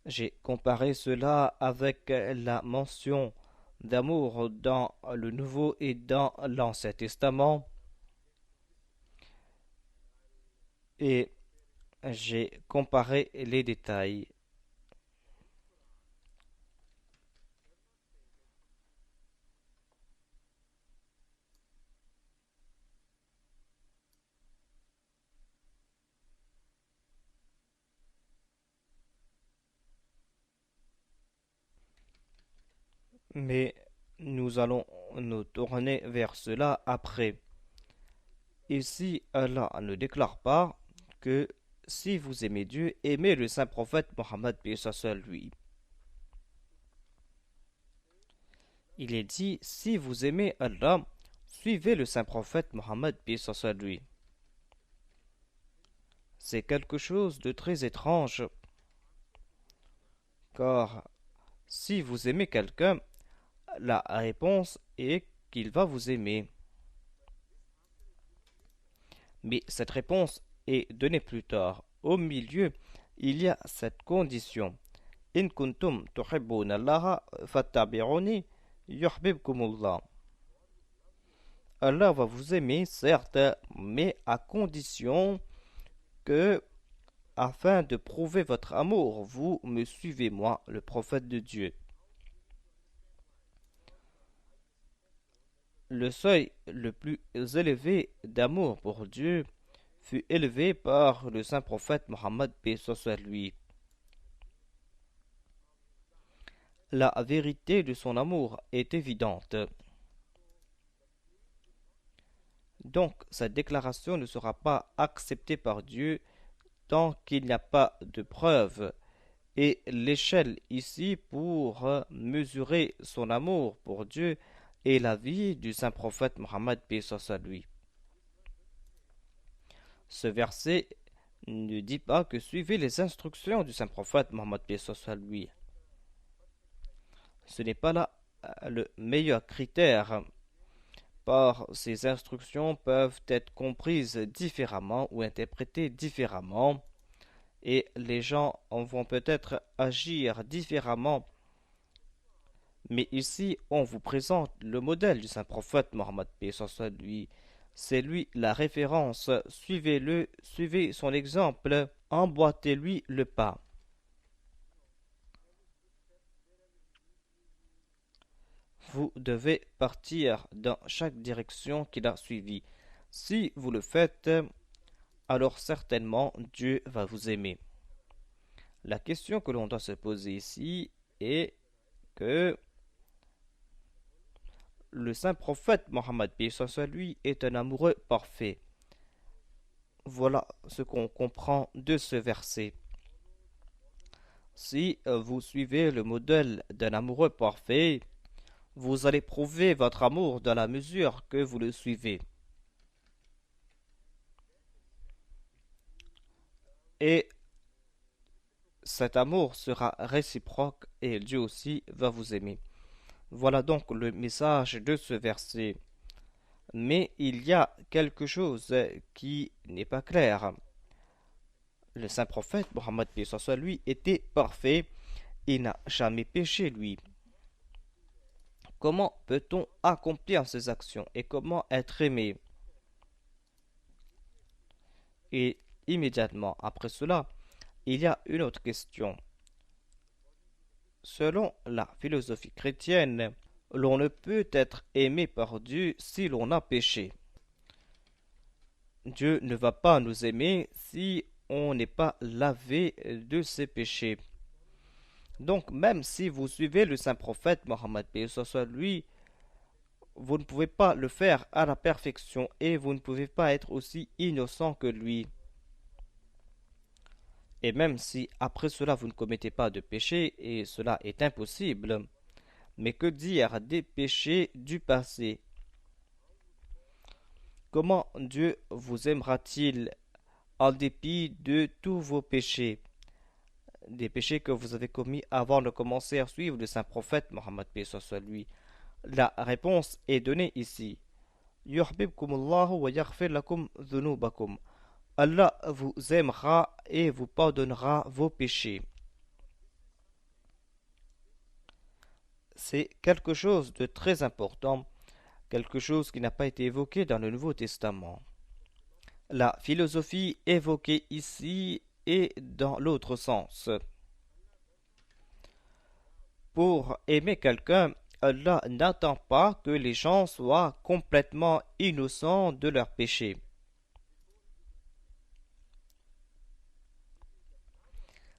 S1: J'ai comparé cela avec la mention d'amour dans le Nouveau et dans l'Ancien Testament et j'ai comparé les détails. Mais nous allons nous tourner vers cela après. Ici, Allah ne déclare pas que si vous aimez Dieu, aimez le saint prophète Mohammed lui. Il est dit, si vous aimez Allah, suivez le saint prophète Mohammed lui. C'est quelque chose de très étrange, car si vous aimez quelqu'un, la réponse est qu'il va vous aimer. Mais cette réponse est donnée plus tard. Au milieu, il y a cette condition. In kuntum tuhibbuna Allah fattabi'uni yuhibbukumullah. Allah va vous aimer, certes, mais à condition que, afin de prouver votre amour, vous me suivez moi, le prophète de Dieu. Le seuil le plus élevé d'amour pour Dieu fut élevé par le saint prophète Mohammed paix soit lui. La vérité de son amour est évidente. Donc, cette déclaration ne sera pas acceptée par Dieu tant qu'il n'y a pas de preuve. Et l'échelle ici pour mesurer son amour pour Dieu est la vie du saint prophète Mohammed paix soit lui. Ce verset ne dit pas que suivez les instructions du saint prophète Mohammed paix soit lui. Ce n'est pas là le meilleur critère, car ces instructions peuvent être comprises différemment ou interprétées différemment, et les gens en vont peut-être agir différemment. Mais ici, on vous présente le modèle du saint prophète Mohammed paix soit lui. C'est lui la référence. Suivez-le, suivez son exemple, emboîtez-lui le pas. Vous devez partir dans chaque direction qu'il a suivie. Si vous le faites, alors certainement Dieu va vous aimer. La question que l'on doit se poser ici est que le saint prophète Mohammed paix soit lui est un amoureux parfait. Voilà ce qu'on comprend de ce verset. Si vous suivez le modèle d'un amoureux parfait, vous allez prouver votre amour dans la mesure que vous le suivez. Et cet amour sera réciproque et Dieu aussi va vous aimer. Voilà donc le message de ce verset. Mais il y a quelque chose qui n'est pas clair. Le saint prophète Mohammed lui était parfait et n'a jamais péché lui. Comment peut-on accomplir ces actions et comment être aimé? Et immédiatement après cela, il y a une autre question. Selon la philosophie chrétienne, l'on ne peut être aimé par Dieu si l'on a péché. Dieu ne va pas nous aimer si on n'est pas lavé de ses péchés. Donc même si vous suivez le saint prophète Mohammed soit lui, vous ne pouvez pas le faire à la perfection et vous ne pouvez pas être aussi innocent que lui. Et même si après cela vous ne commettez pas de péché, et cela est impossible, mais que dire des péchés du passé? Comment Dieu vous aimera-t-il en dépit de tous vos péchés? Des péchés que vous avez commis avant de commencer à suivre le saint prophète Mohammed paix soit lui. La réponse est donnée ici. Yuhbibkumullahu wa yaghfir lakum dhunubakum. Allah vous aimera et vous pardonnera vos péchés. C'est quelque chose de très important, quelque chose qui n'a pas été évoqué dans le Nouveau Testament. La philosophie évoquée ici est dans l'autre sens. Pour aimer quelqu'un, Allah n'attend pas que les gens soient complètement innocents de leurs péchés.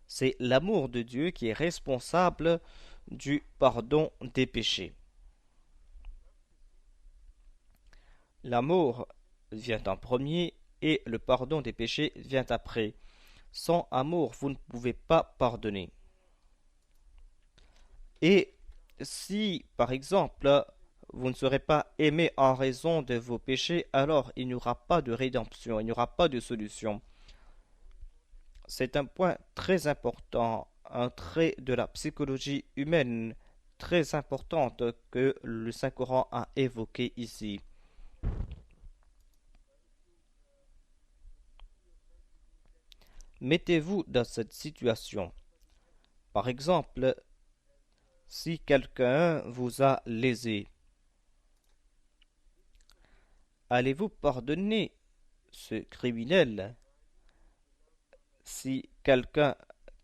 S1: C'est l'amour de Dieu qui est responsable du pardon des péchés. L'amour vient en premier et le pardon des péchés vient après. Sans amour, vous ne pouvez pas pardonner. Et si, par exemple, vous ne serez pas aimé en raison de vos péchés, alors il n'y aura pas de rédemption, il n'y aura pas de solution. C'est un point très important, un trait de la psychologie humaine très importante que le Saint-Coran a évoqué ici. Mettez-vous dans cette situation. Par exemple, si quelqu'un vous a lésé, allez-vous pardonner ce criminel? Si quelqu'un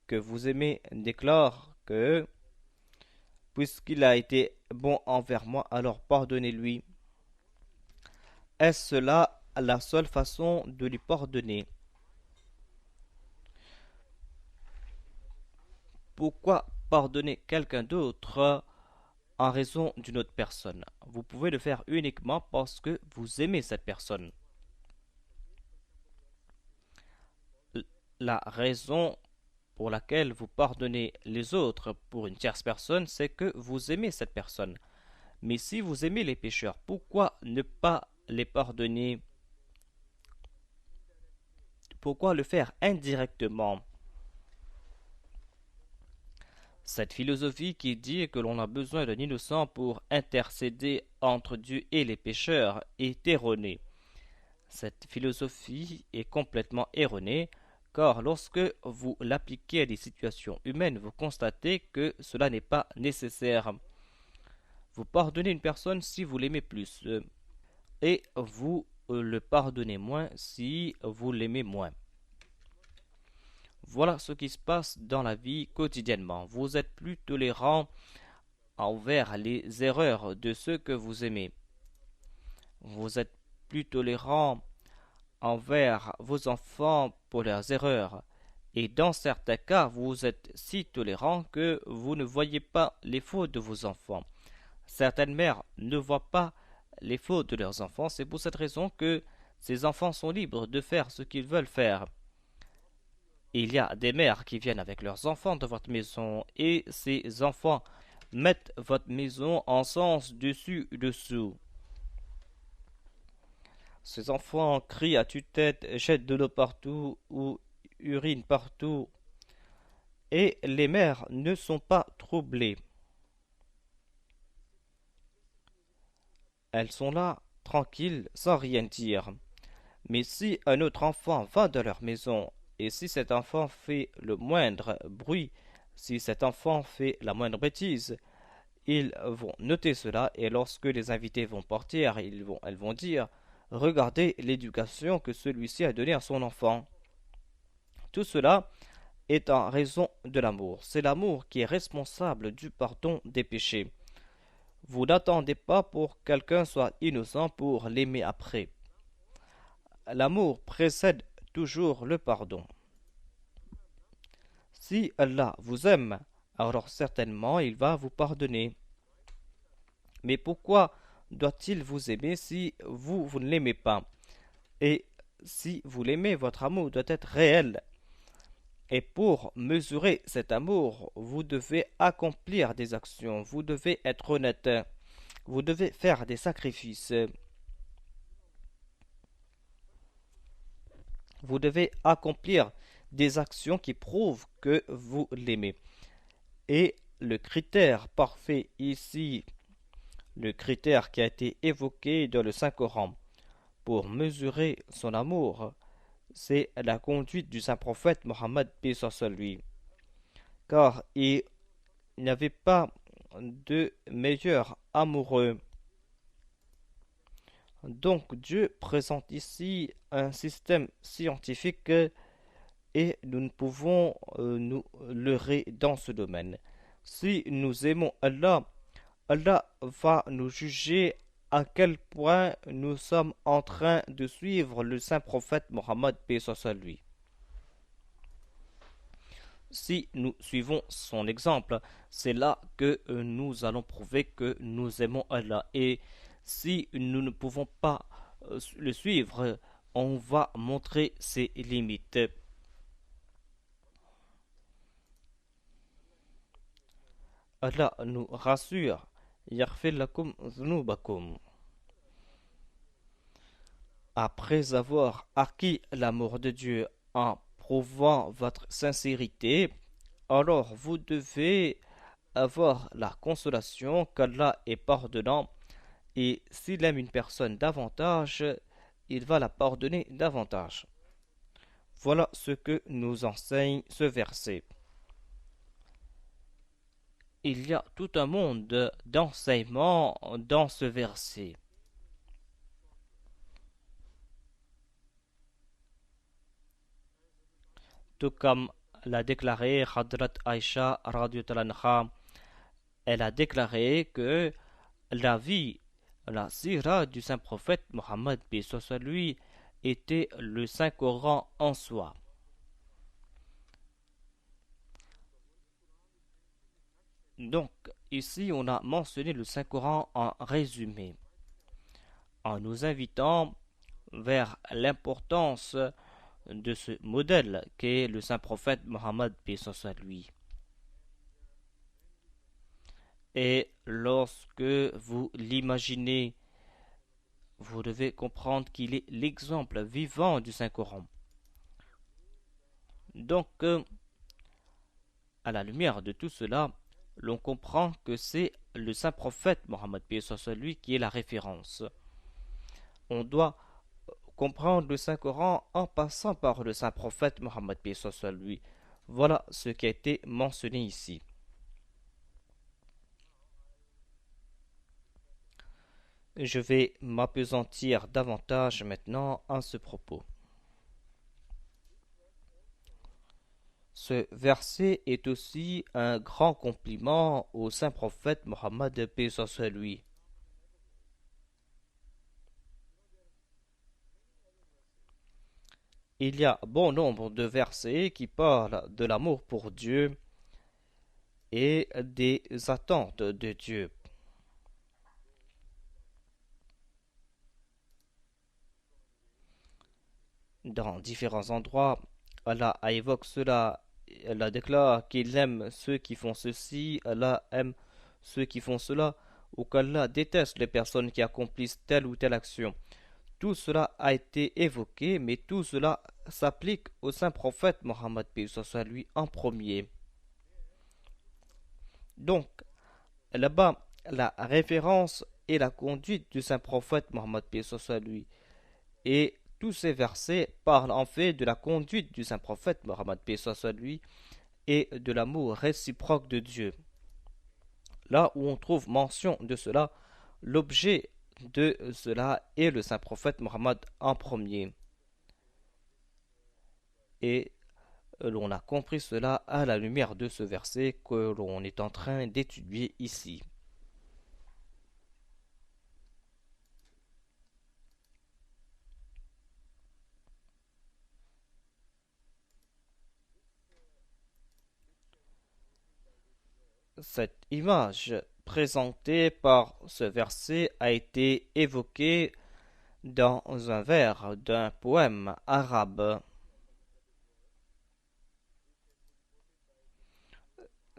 S1: que vous aimez déclare que puisqu'il a été bon envers moi, alors pardonnez-lui. Est-ce cela la seule façon de lui pardonner? Pourquoi pardonner quelqu'un d'autre en raison d'une autre personne? Vous pouvez le faire uniquement parce que vous aimez cette personne. La raison pour laquelle vous pardonnez les autres pour une tierce personne, c'est que vous aimez cette personne. Mais si vous aimez les pécheurs, pourquoi ne pas les pardonner? Pourquoi le faire indirectement? Cette philosophie qui dit que l'on a besoin d'un innocent pour intercéder entre Dieu et les pécheurs est erronée. Cette philosophie est complètement erronée, car lorsque vous l'appliquez à des situations humaines, vous constatez que cela n'est pas nécessaire. Vous pardonnez une personne si vous l'aimez plus, et vous le pardonnez moins si vous l'aimez moins. Voilà ce qui se passe dans la vie quotidiennement. Vous êtes plus tolérant envers les erreurs de ceux que vous aimez. Vous êtes plus tolérant envers vos enfants pour leurs erreurs. Et dans certains cas, vous êtes si tolérant que vous ne voyez pas les fautes de vos enfants. Certaines mères ne voient pas les fautes de leurs enfants. C'est pour cette raison que ces enfants sont libres de faire ce qu'ils veulent faire. Il y a des mères qui viennent avec leurs enfants dans votre maison et ces enfants mettent votre maison en sens dessus-dessous. Ces enfants crient à tue-tête, jettent de l'eau partout ou urinent partout et les mères ne sont pas troublées. Elles sont là, tranquilles, sans rien dire. Mais si un autre enfant va dans leur maison, et si cet enfant fait le moindre bruit, si cet enfant fait la moindre bêtise, ils vont noter cela et lorsque les invités vont partir, elles vont dire regardez l'éducation que celui-ci a donnée à son enfant. Tout cela est en raison de l'amour. C'est l'amour qui est responsable du pardon des péchés. Vous n'attendez pas pour que quelqu'un soit innocent pour l'aimer après. L'amour précède toujours le pardon. Si Allah vous aime, alors certainement il va vous pardonner. Mais pourquoi doit-il vous aimer si vous ne l'aimez pas? Et si vous l'aimez, votre amour doit être réel. Et pour mesurer cet amour, vous devez accomplir des actions, vous devez être honnête, vous devez faire des sacrifices, vous devez accomplir des actions qui prouvent que vous l'aimez. Et le critère parfait ici, le critère qui a été évoqué dans le Saint-Coran pour mesurer son amour, c'est la conduite du Saint-Prophète Mohammed paix soit lui. Car il n'y avait pas de meilleur amoureux. Donc Dieu présente ici un système scientifique et nous ne pouvons nous leurrer dans ce domaine. Si nous aimons Allah, Allah va nous juger à quel point nous sommes en train de suivre le saint prophète Mohammed paix soit lui. Si nous suivons son exemple, c'est là que nous allons prouver que nous aimons Allah. Et si nous ne pouvons pas le suivre, on va montrer ses limites. Allah nous rassure. Yaghfir lakum dhunubakum. Après avoir acquis l'amour de Dieu en prouvant votre sincérité, alors vous devez avoir la consolation qu'Allah est pardonnant et s'il aime une personne davantage, il va la pardonner davantage. Voilà ce que nous enseigne ce verset. Il y a tout un monde d'enseignements dans ce verset. Tout comme l'a déclaré Hadrat Aisha radhiyallahu anha, elle a déclaré que la vie, la sira du saint prophète Mohammed paix soit lui était le Saint Coran en soi. Donc ici on a mentionné le Saint Coran en résumé, en nous invitant vers l'importance de ce modèle qu'est le saint prophète Mohammed paix soit lui. Et lorsque vous l'imaginez, vous devez comprendre qu'il est l'exemple vivant du Saint-Coran. Donc, à la lumière de tout cela, l'on comprend que c'est le saint prophète Mohammed paix soit lui qui est la référence. On doit comprendre le Saint-Coran en passant par le saint prophète Mohammed paix soit lui. Voilà ce qui a été mentionné ici. Je vais m'appesantir davantage maintenant à ce propos. Ce verset est aussi un grand compliment au saint prophète Mohammed paix soit lui. Il y a bon nombre de versets qui parlent de l'amour pour Dieu et des attentes de Dieu. Dans différents endroits, Allah évoque cela. Allah déclare qu'il aime ceux qui font ceci, Allah aime ceux qui font cela, ou qu'Allah déteste les personnes qui accomplissent telle ou telle action. Tout cela a été évoqué, mais tout cela s'applique au saint prophète Mohammed soit lui en premier. Donc, là-bas, la référence et la conduite du saint prophète Mohammed soit lui. Et tous ces versets parlent en fait de la conduite du saint prophète Mohammed soit lui et de l'amour réciproque de Dieu. Là où on trouve mention de cela, l'objet de cela est le saint prophète Mohammed en premier. Et l'on a compris cela à la lumière de ce verset que l'on est en train d'étudier ici. Cette image présentée par ce verset a été évoquée dans un vers d'un poème arabe.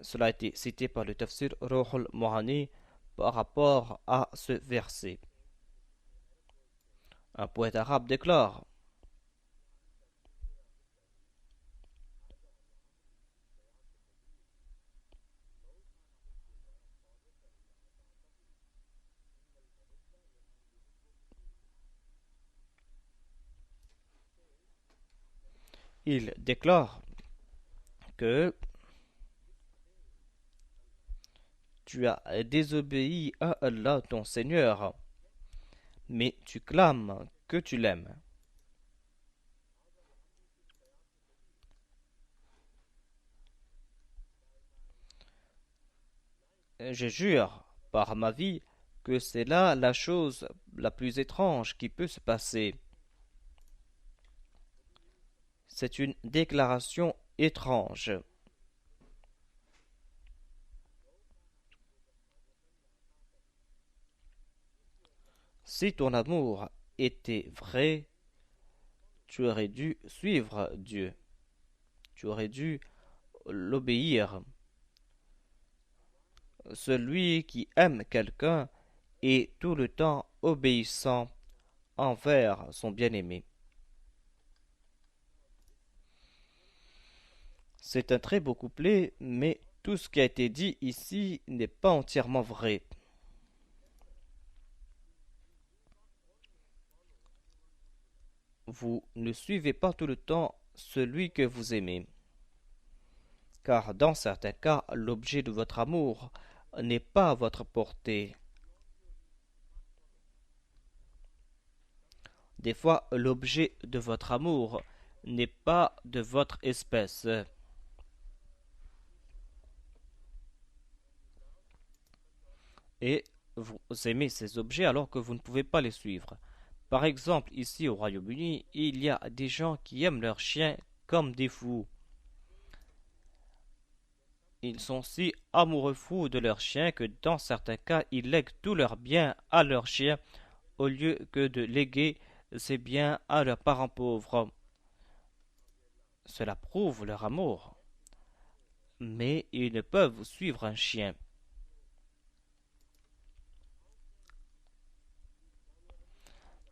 S1: Cela a été cité par le tafsir Ruhul Mohani par rapport à ce verset. Un poète arabe déclare: il déclare que tu as désobéi à Allah ton Seigneur, mais tu clames que tu l'aimes. Je jure par ma vie que c'est là la chose la plus étrange qui peut se passer. C'est une déclaration étrange. Si ton amour était vrai, tu aurais dû suivre Dieu. Tu aurais dû l'obéir. Celui qui aime quelqu'un est tout le temps obéissant envers son bien-aimé. C'est un très beau couplet, mais tout ce qui a été dit ici n'est pas entièrement vrai. Vous ne suivez pas tout le temps celui que vous aimez, car dans certains cas, l'objet de votre amour n'est pas à votre portée. Des fois, l'objet de votre amour n'est pas de votre espèce. Et vous aimez ces objets alors que vous ne pouvez pas les suivre. Par exemple, ici au Royaume-Uni, il y a des gens qui aiment leurs chiens comme des fous. Ils sont si amoureux fous de leurs chiens que dans certains cas, ils lèguent tous leurs biens à leurs chiens au lieu que de léguer ces biens à leurs parents pauvres. Cela prouve leur amour. Mais ils ne peuvent suivre un chien.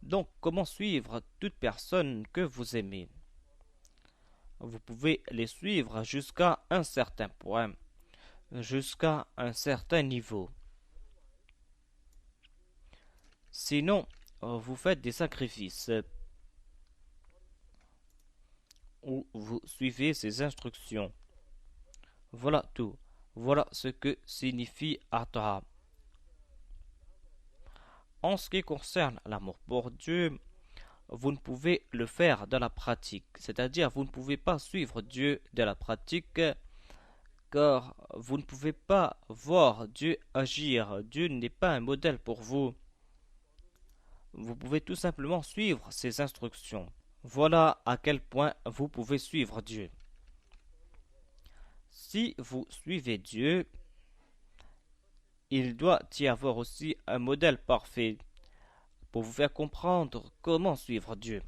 S1: Donc, comment suivre toute personne que vous aimez? Vous pouvez les suivre jusqu'à un certain point, jusqu'à un certain niveau. Sinon, vous faites des sacrifices ou vous suivez ses instructions. Voilà tout. Voilà ce que signifie Ata. En ce qui concerne l'amour pour Dieu, vous ne pouvez le faire dans la pratique. C'est-à-dire, vous ne pouvez pas suivre Dieu dans la pratique car vous ne pouvez pas voir Dieu agir. Dieu n'est pas un modèle pour vous. Vous pouvez tout simplement suivre ses instructions. Voilà à quel point vous pouvez suivre Dieu. Si vous suivez Dieu, il doit y avoir aussi un modèle parfait pour vous faire comprendre comment suivre Dieu.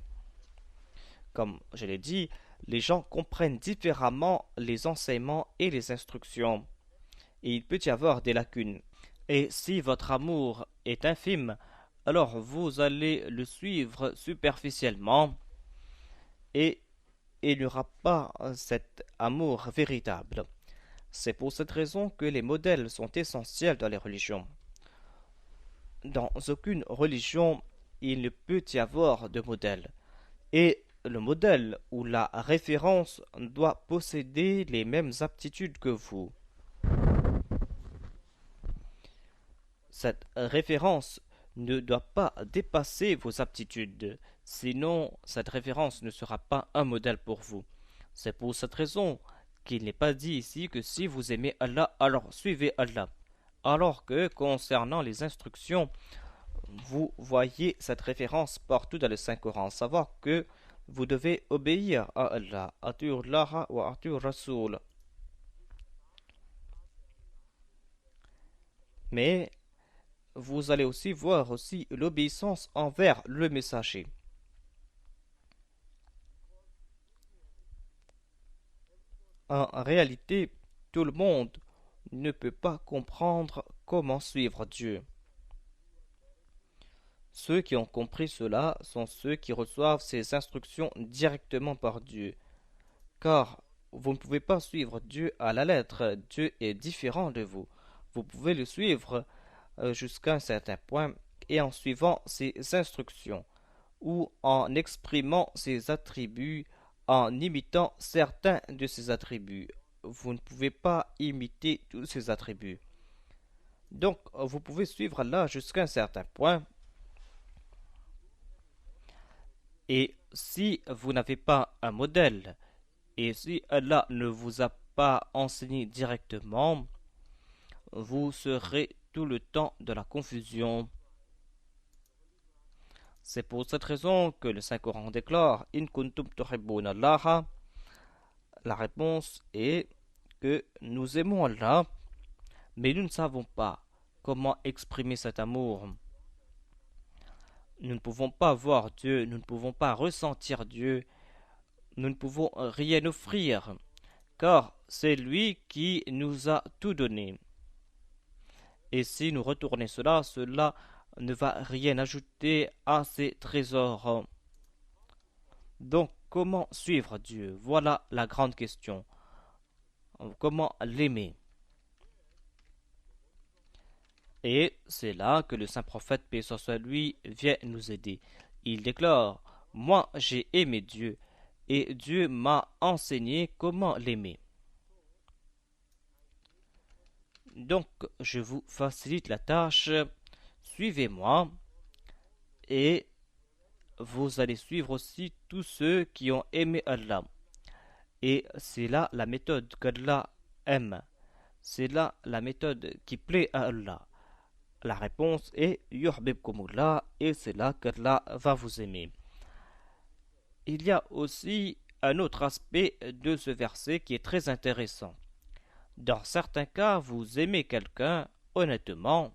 S1: Comme je l'ai dit, les gens comprennent différemment les enseignements et les instructions, et il peut y avoir des lacunes. Et si votre amour est infime, alors vous allez le suivre superficiellement et il n'y aura pas cet amour véritable. C'est pour cette raison que les modèles sont essentiels dans les religions. Dans aucune religion, il ne peut y avoir de modèle. Et le modèle ou la référence doit posséder les mêmes aptitudes que vous. Cette référence ne doit pas dépasser vos aptitudes, sinon cette référence ne sera pas un modèle pour vous. C'est pour cette raison qu'il n'est pas dit ici que si vous aimez Allah, alors suivez Allah. Alors que concernant les instructions, vous voyez cette référence partout dans le Saint-Coran, savoir que vous devez obéir à Allah, Atiur Laha wa Atiur Rasoul. Mais vous allez aussi voir aussi l'obéissance envers le messager. En réalité, tout le monde ne peut pas comprendre comment suivre Dieu. Ceux qui ont compris cela sont ceux qui reçoivent ces instructions directement par Dieu. Car vous ne pouvez pas suivre Dieu à la lettre. Dieu est différent de vous. Vous pouvez le suivre jusqu'à un certain point et en suivant ses instructions ou en exprimant ses attributs, en imitant certains de ses attributs. Vous ne pouvez pas imiter tous ses attributs. Donc, vous pouvez suivre Allah jusqu'à un certain point. Et si vous n'avez pas un modèle, et si Allah ne vous a pas enseigné directement, vous serez tout le temps de la confusion. C'est pour cette raison que le Saint-Coran déclare In kuntum tuhibbuna Allah. La réponse est que nous aimons Allah, mais nous ne savons pas comment exprimer cet amour. Nous ne pouvons pas voir Dieu, nous ne pouvons pas ressentir Dieu, nous ne pouvons rien offrir, car c'est lui qui nous a tout donné. Et si nous retournons cela, cela ne va rien ajouter à ses trésors. Donc, comment suivre Dieu? Voilà la grande question. Comment l'aimer? Et c'est là que le saint prophète, paix soit lui, vient nous aider. Il déclare, moi j'ai aimé Dieu, et Dieu m'a enseigné comment l'aimer. Donc, je vous facilite la tâche, suivez-moi, et vous allez suivre aussi tous ceux qui ont aimé Allah. Et c'est là la méthode qu'Allah aime. C'est là la méthode qui plaît à Allah. La réponse est Yuhbibkumullah et c'est là qu'Allah va vous aimer. Il y a aussi un autre aspect de ce verset qui est très intéressant. Dans certains cas, vous aimez quelqu'un honnêtement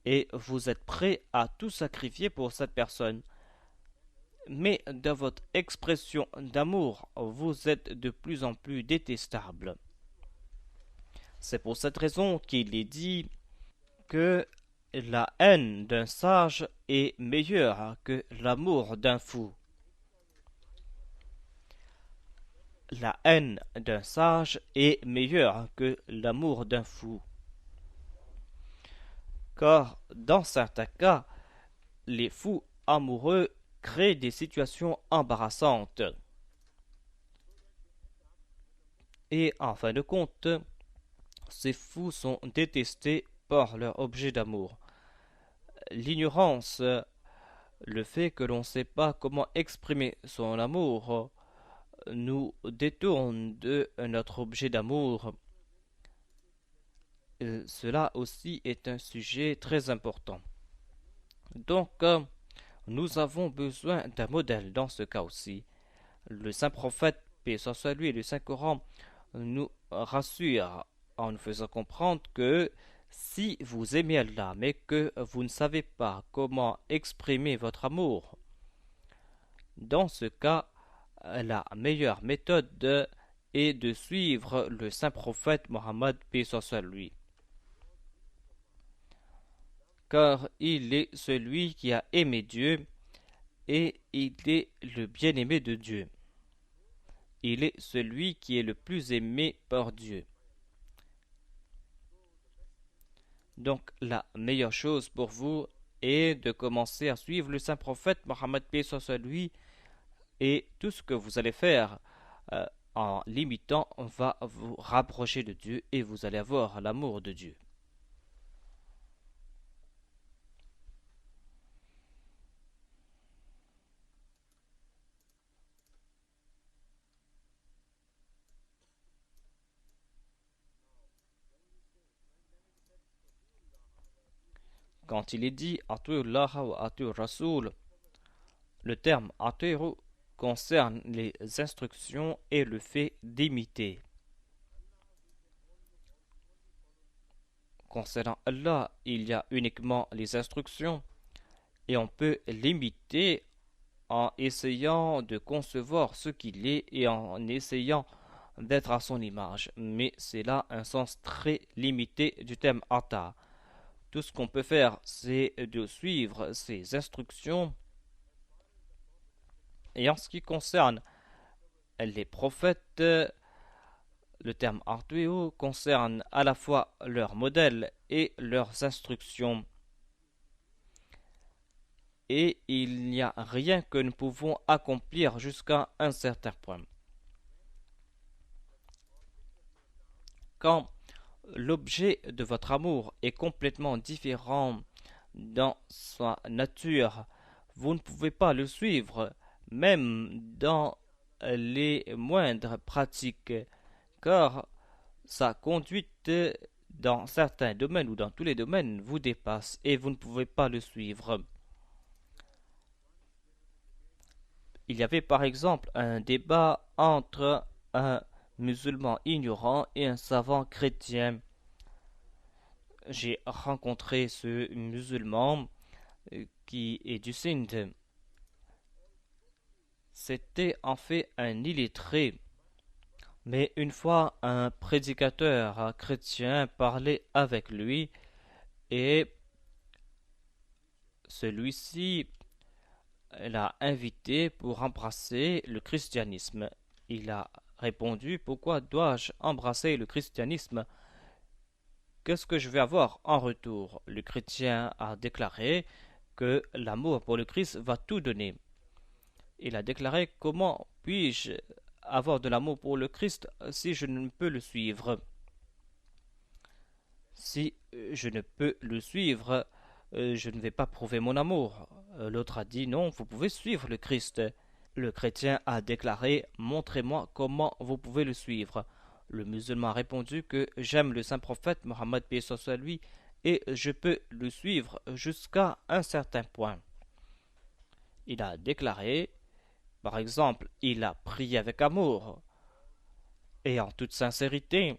S1: et vous êtes prêt à tout sacrifier pour cette personne. Mais dans votre expression d'amour, vous êtes de plus en plus détestable. C'est pour cette raison qu'il est dit que la haine d'un sage est meilleure que l'amour d'un fou. La haine d'un sage est meilleure que l'amour d'un fou. Car dans certains cas, les fous amoureux créent des situations embarrassantes. Et en fin de compte, ces fous sont détestés par leur objet d'amour. L'ignorance, le fait que l'on ne sait pas comment exprimer son amour, nous détourne de notre objet d'amour. Cela aussi est un sujet très important. Donc, nous avons besoin d'un modèle dans ce cas aussi. Le saint prophète, paix soit lui, et le saint Coran nous rassure en nous faisant comprendre que si vous aimez Allah, mais que vous ne savez pas comment exprimer votre amour, dans ce cas, la meilleure méthode est de suivre le saint prophète Mohammed, paix soit lui, car il est celui qui a aimé Dieu et il est le bien-aimé de Dieu. Il est celui qui est le plus aimé par Dieu. Donc la meilleure chose pour vous est de commencer à suivre le saint prophète Mohammed, paix soit lui, et tout ce que vous allez faire euh, en l'imitant va vous rapprocher de Dieu et vous allez avoir l'amour de Dieu. Quand il est dit Atiullah wa Atiur Rasoul, le terme Atiru concerne les instructions et le fait d'imiter. Concernant Allah, il y a uniquement les instructions et on peut l'imiter en essayant de concevoir ce qu'il est et en essayant d'être à son image. Mais c'est là un sens très limité du terme Ata. Tout ce qu'on peut faire, c'est de suivre ses instructions. Et en ce qui concerne les prophètes, le terme Artueo concerne à la fois leurs modèles et leurs instructions. Et il n'y a rien que nous pouvons accomplir jusqu'à un certain point. Quand l'objet de votre amour est complètement différent dans sa nature, vous ne pouvez pas le suivre, même dans les moindres pratiques, car sa conduite dans certains domaines ou dans tous les domaines vous dépasse et vous ne pouvez pas le suivre. Il y avait par exemple un débat entre un musulman ignorant et un savant chrétien. J'ai rencontré ce musulman qui est du Sindh. C'était en fait un illettré. Mais une fois un prédicateur chrétien parlait avec lui et celui-ci l'a invité pour embrasser le christianisme. Il a répondu: pourquoi dois-je embrasser le christianisme? Qu'est-ce que je vais avoir en retour? Le chrétien a déclaré que l'amour pour le Christ va tout donner. Il a déclaré: comment puis-je avoir de l'amour pour le Christ si je ne peux le suivre? Si je ne peux le suivre, je ne vais pas prouver mon amour. L'autre a dit: non, vous pouvez suivre le Christ. Le chrétien a déclaré: montrez-moi comment vous pouvez le suivre. Le musulman a répondu que j'aime le saint prophète Mohammed paix soit lui et je peux le suivre jusqu'à un certain point. Il a déclaré, par exemple, il a prié avec amour et en toute sincérité.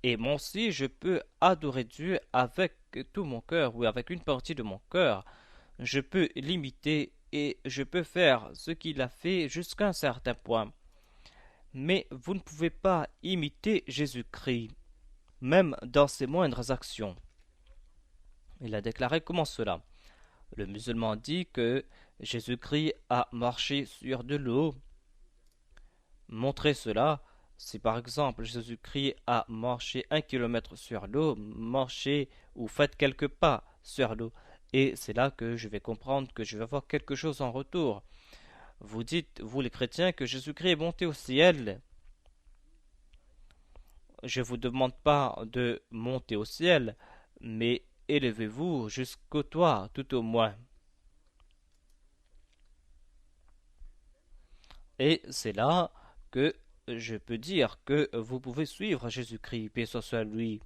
S1: Et moi aussi, je peux adorer Dieu avec tout mon cœur ou avec une partie de mon cœur. Je peux l'imiter et je peux faire ce qu'il a fait jusqu'à un certain point. Mais vous ne pouvez pas imiter Jésus-Christ, même dans ses moindres actions. Il a déclaré: comment cela? Le musulman dit que Jésus-Christ a marché sur de l'eau. Montrez cela. Si par exemple Jésus-Christ a marché 1 kilomètre sur l'eau, marchez ou faites quelques pas sur l'eau. Et c'est là que je vais comprendre que je vais avoir quelque chose en retour. Vous dites, vous les chrétiens, que Jésus-Christ est monté au ciel. Je ne vous demande pas de monter au ciel, mais élevez-vous jusqu'au toit, tout au moins. Et c'est là que je peux dire que vous pouvez suivre Jésus-Christ, paix soit lui.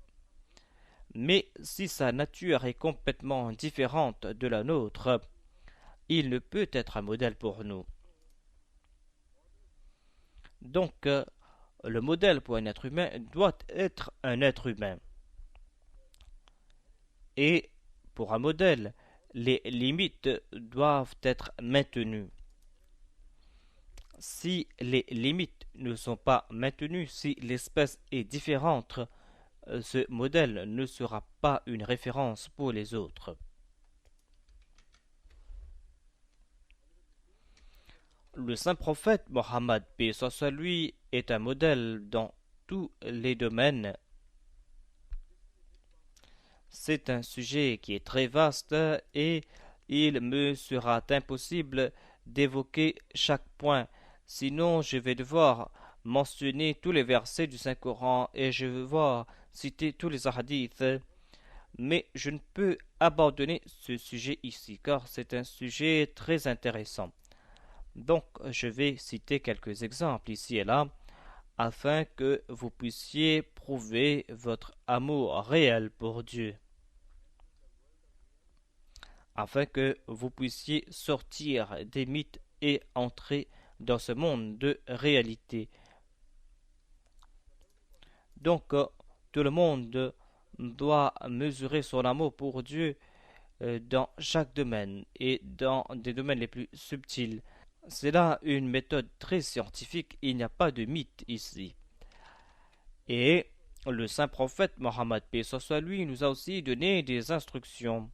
S1: Mais si sa nature est complètement différente de la nôtre, il ne peut être un modèle pour nous. Donc, le modèle pour un être humain doit être un être humain. Et pour un modèle, les limites doivent être maintenues. Si les limites ne sont pas maintenues, si l'espèce est différente, ce modèle ne sera pas une référence pour les autres. Le saint prophète Mohammed, paix soit lui, est un modèle dans tous les domaines. C'est un sujet qui est très vaste et il me sera impossible d'évoquer chaque point, sinon je vais devoir mentionner tous les versets du Saint-Coran et je vais devoir citer tous les hadiths, mais je ne peux abandonner ce sujet ici car c'est un sujet très intéressant. Donc je vais citer quelques exemples ici et là afin que vous puissiez prouver votre amour réel pour Dieu, afin que vous puissiez sortir des mythes et entrer dans ce monde de réalité. Donc, tout le monde doit mesurer son amour pour Dieu dans chaque domaine et dans des domaines les plus subtils. C'est là une méthode très scientifique, il n'y a pas de mythe ici. Et le saint prophète Mohammed, paix soit lui, nous a aussi donné des instructions.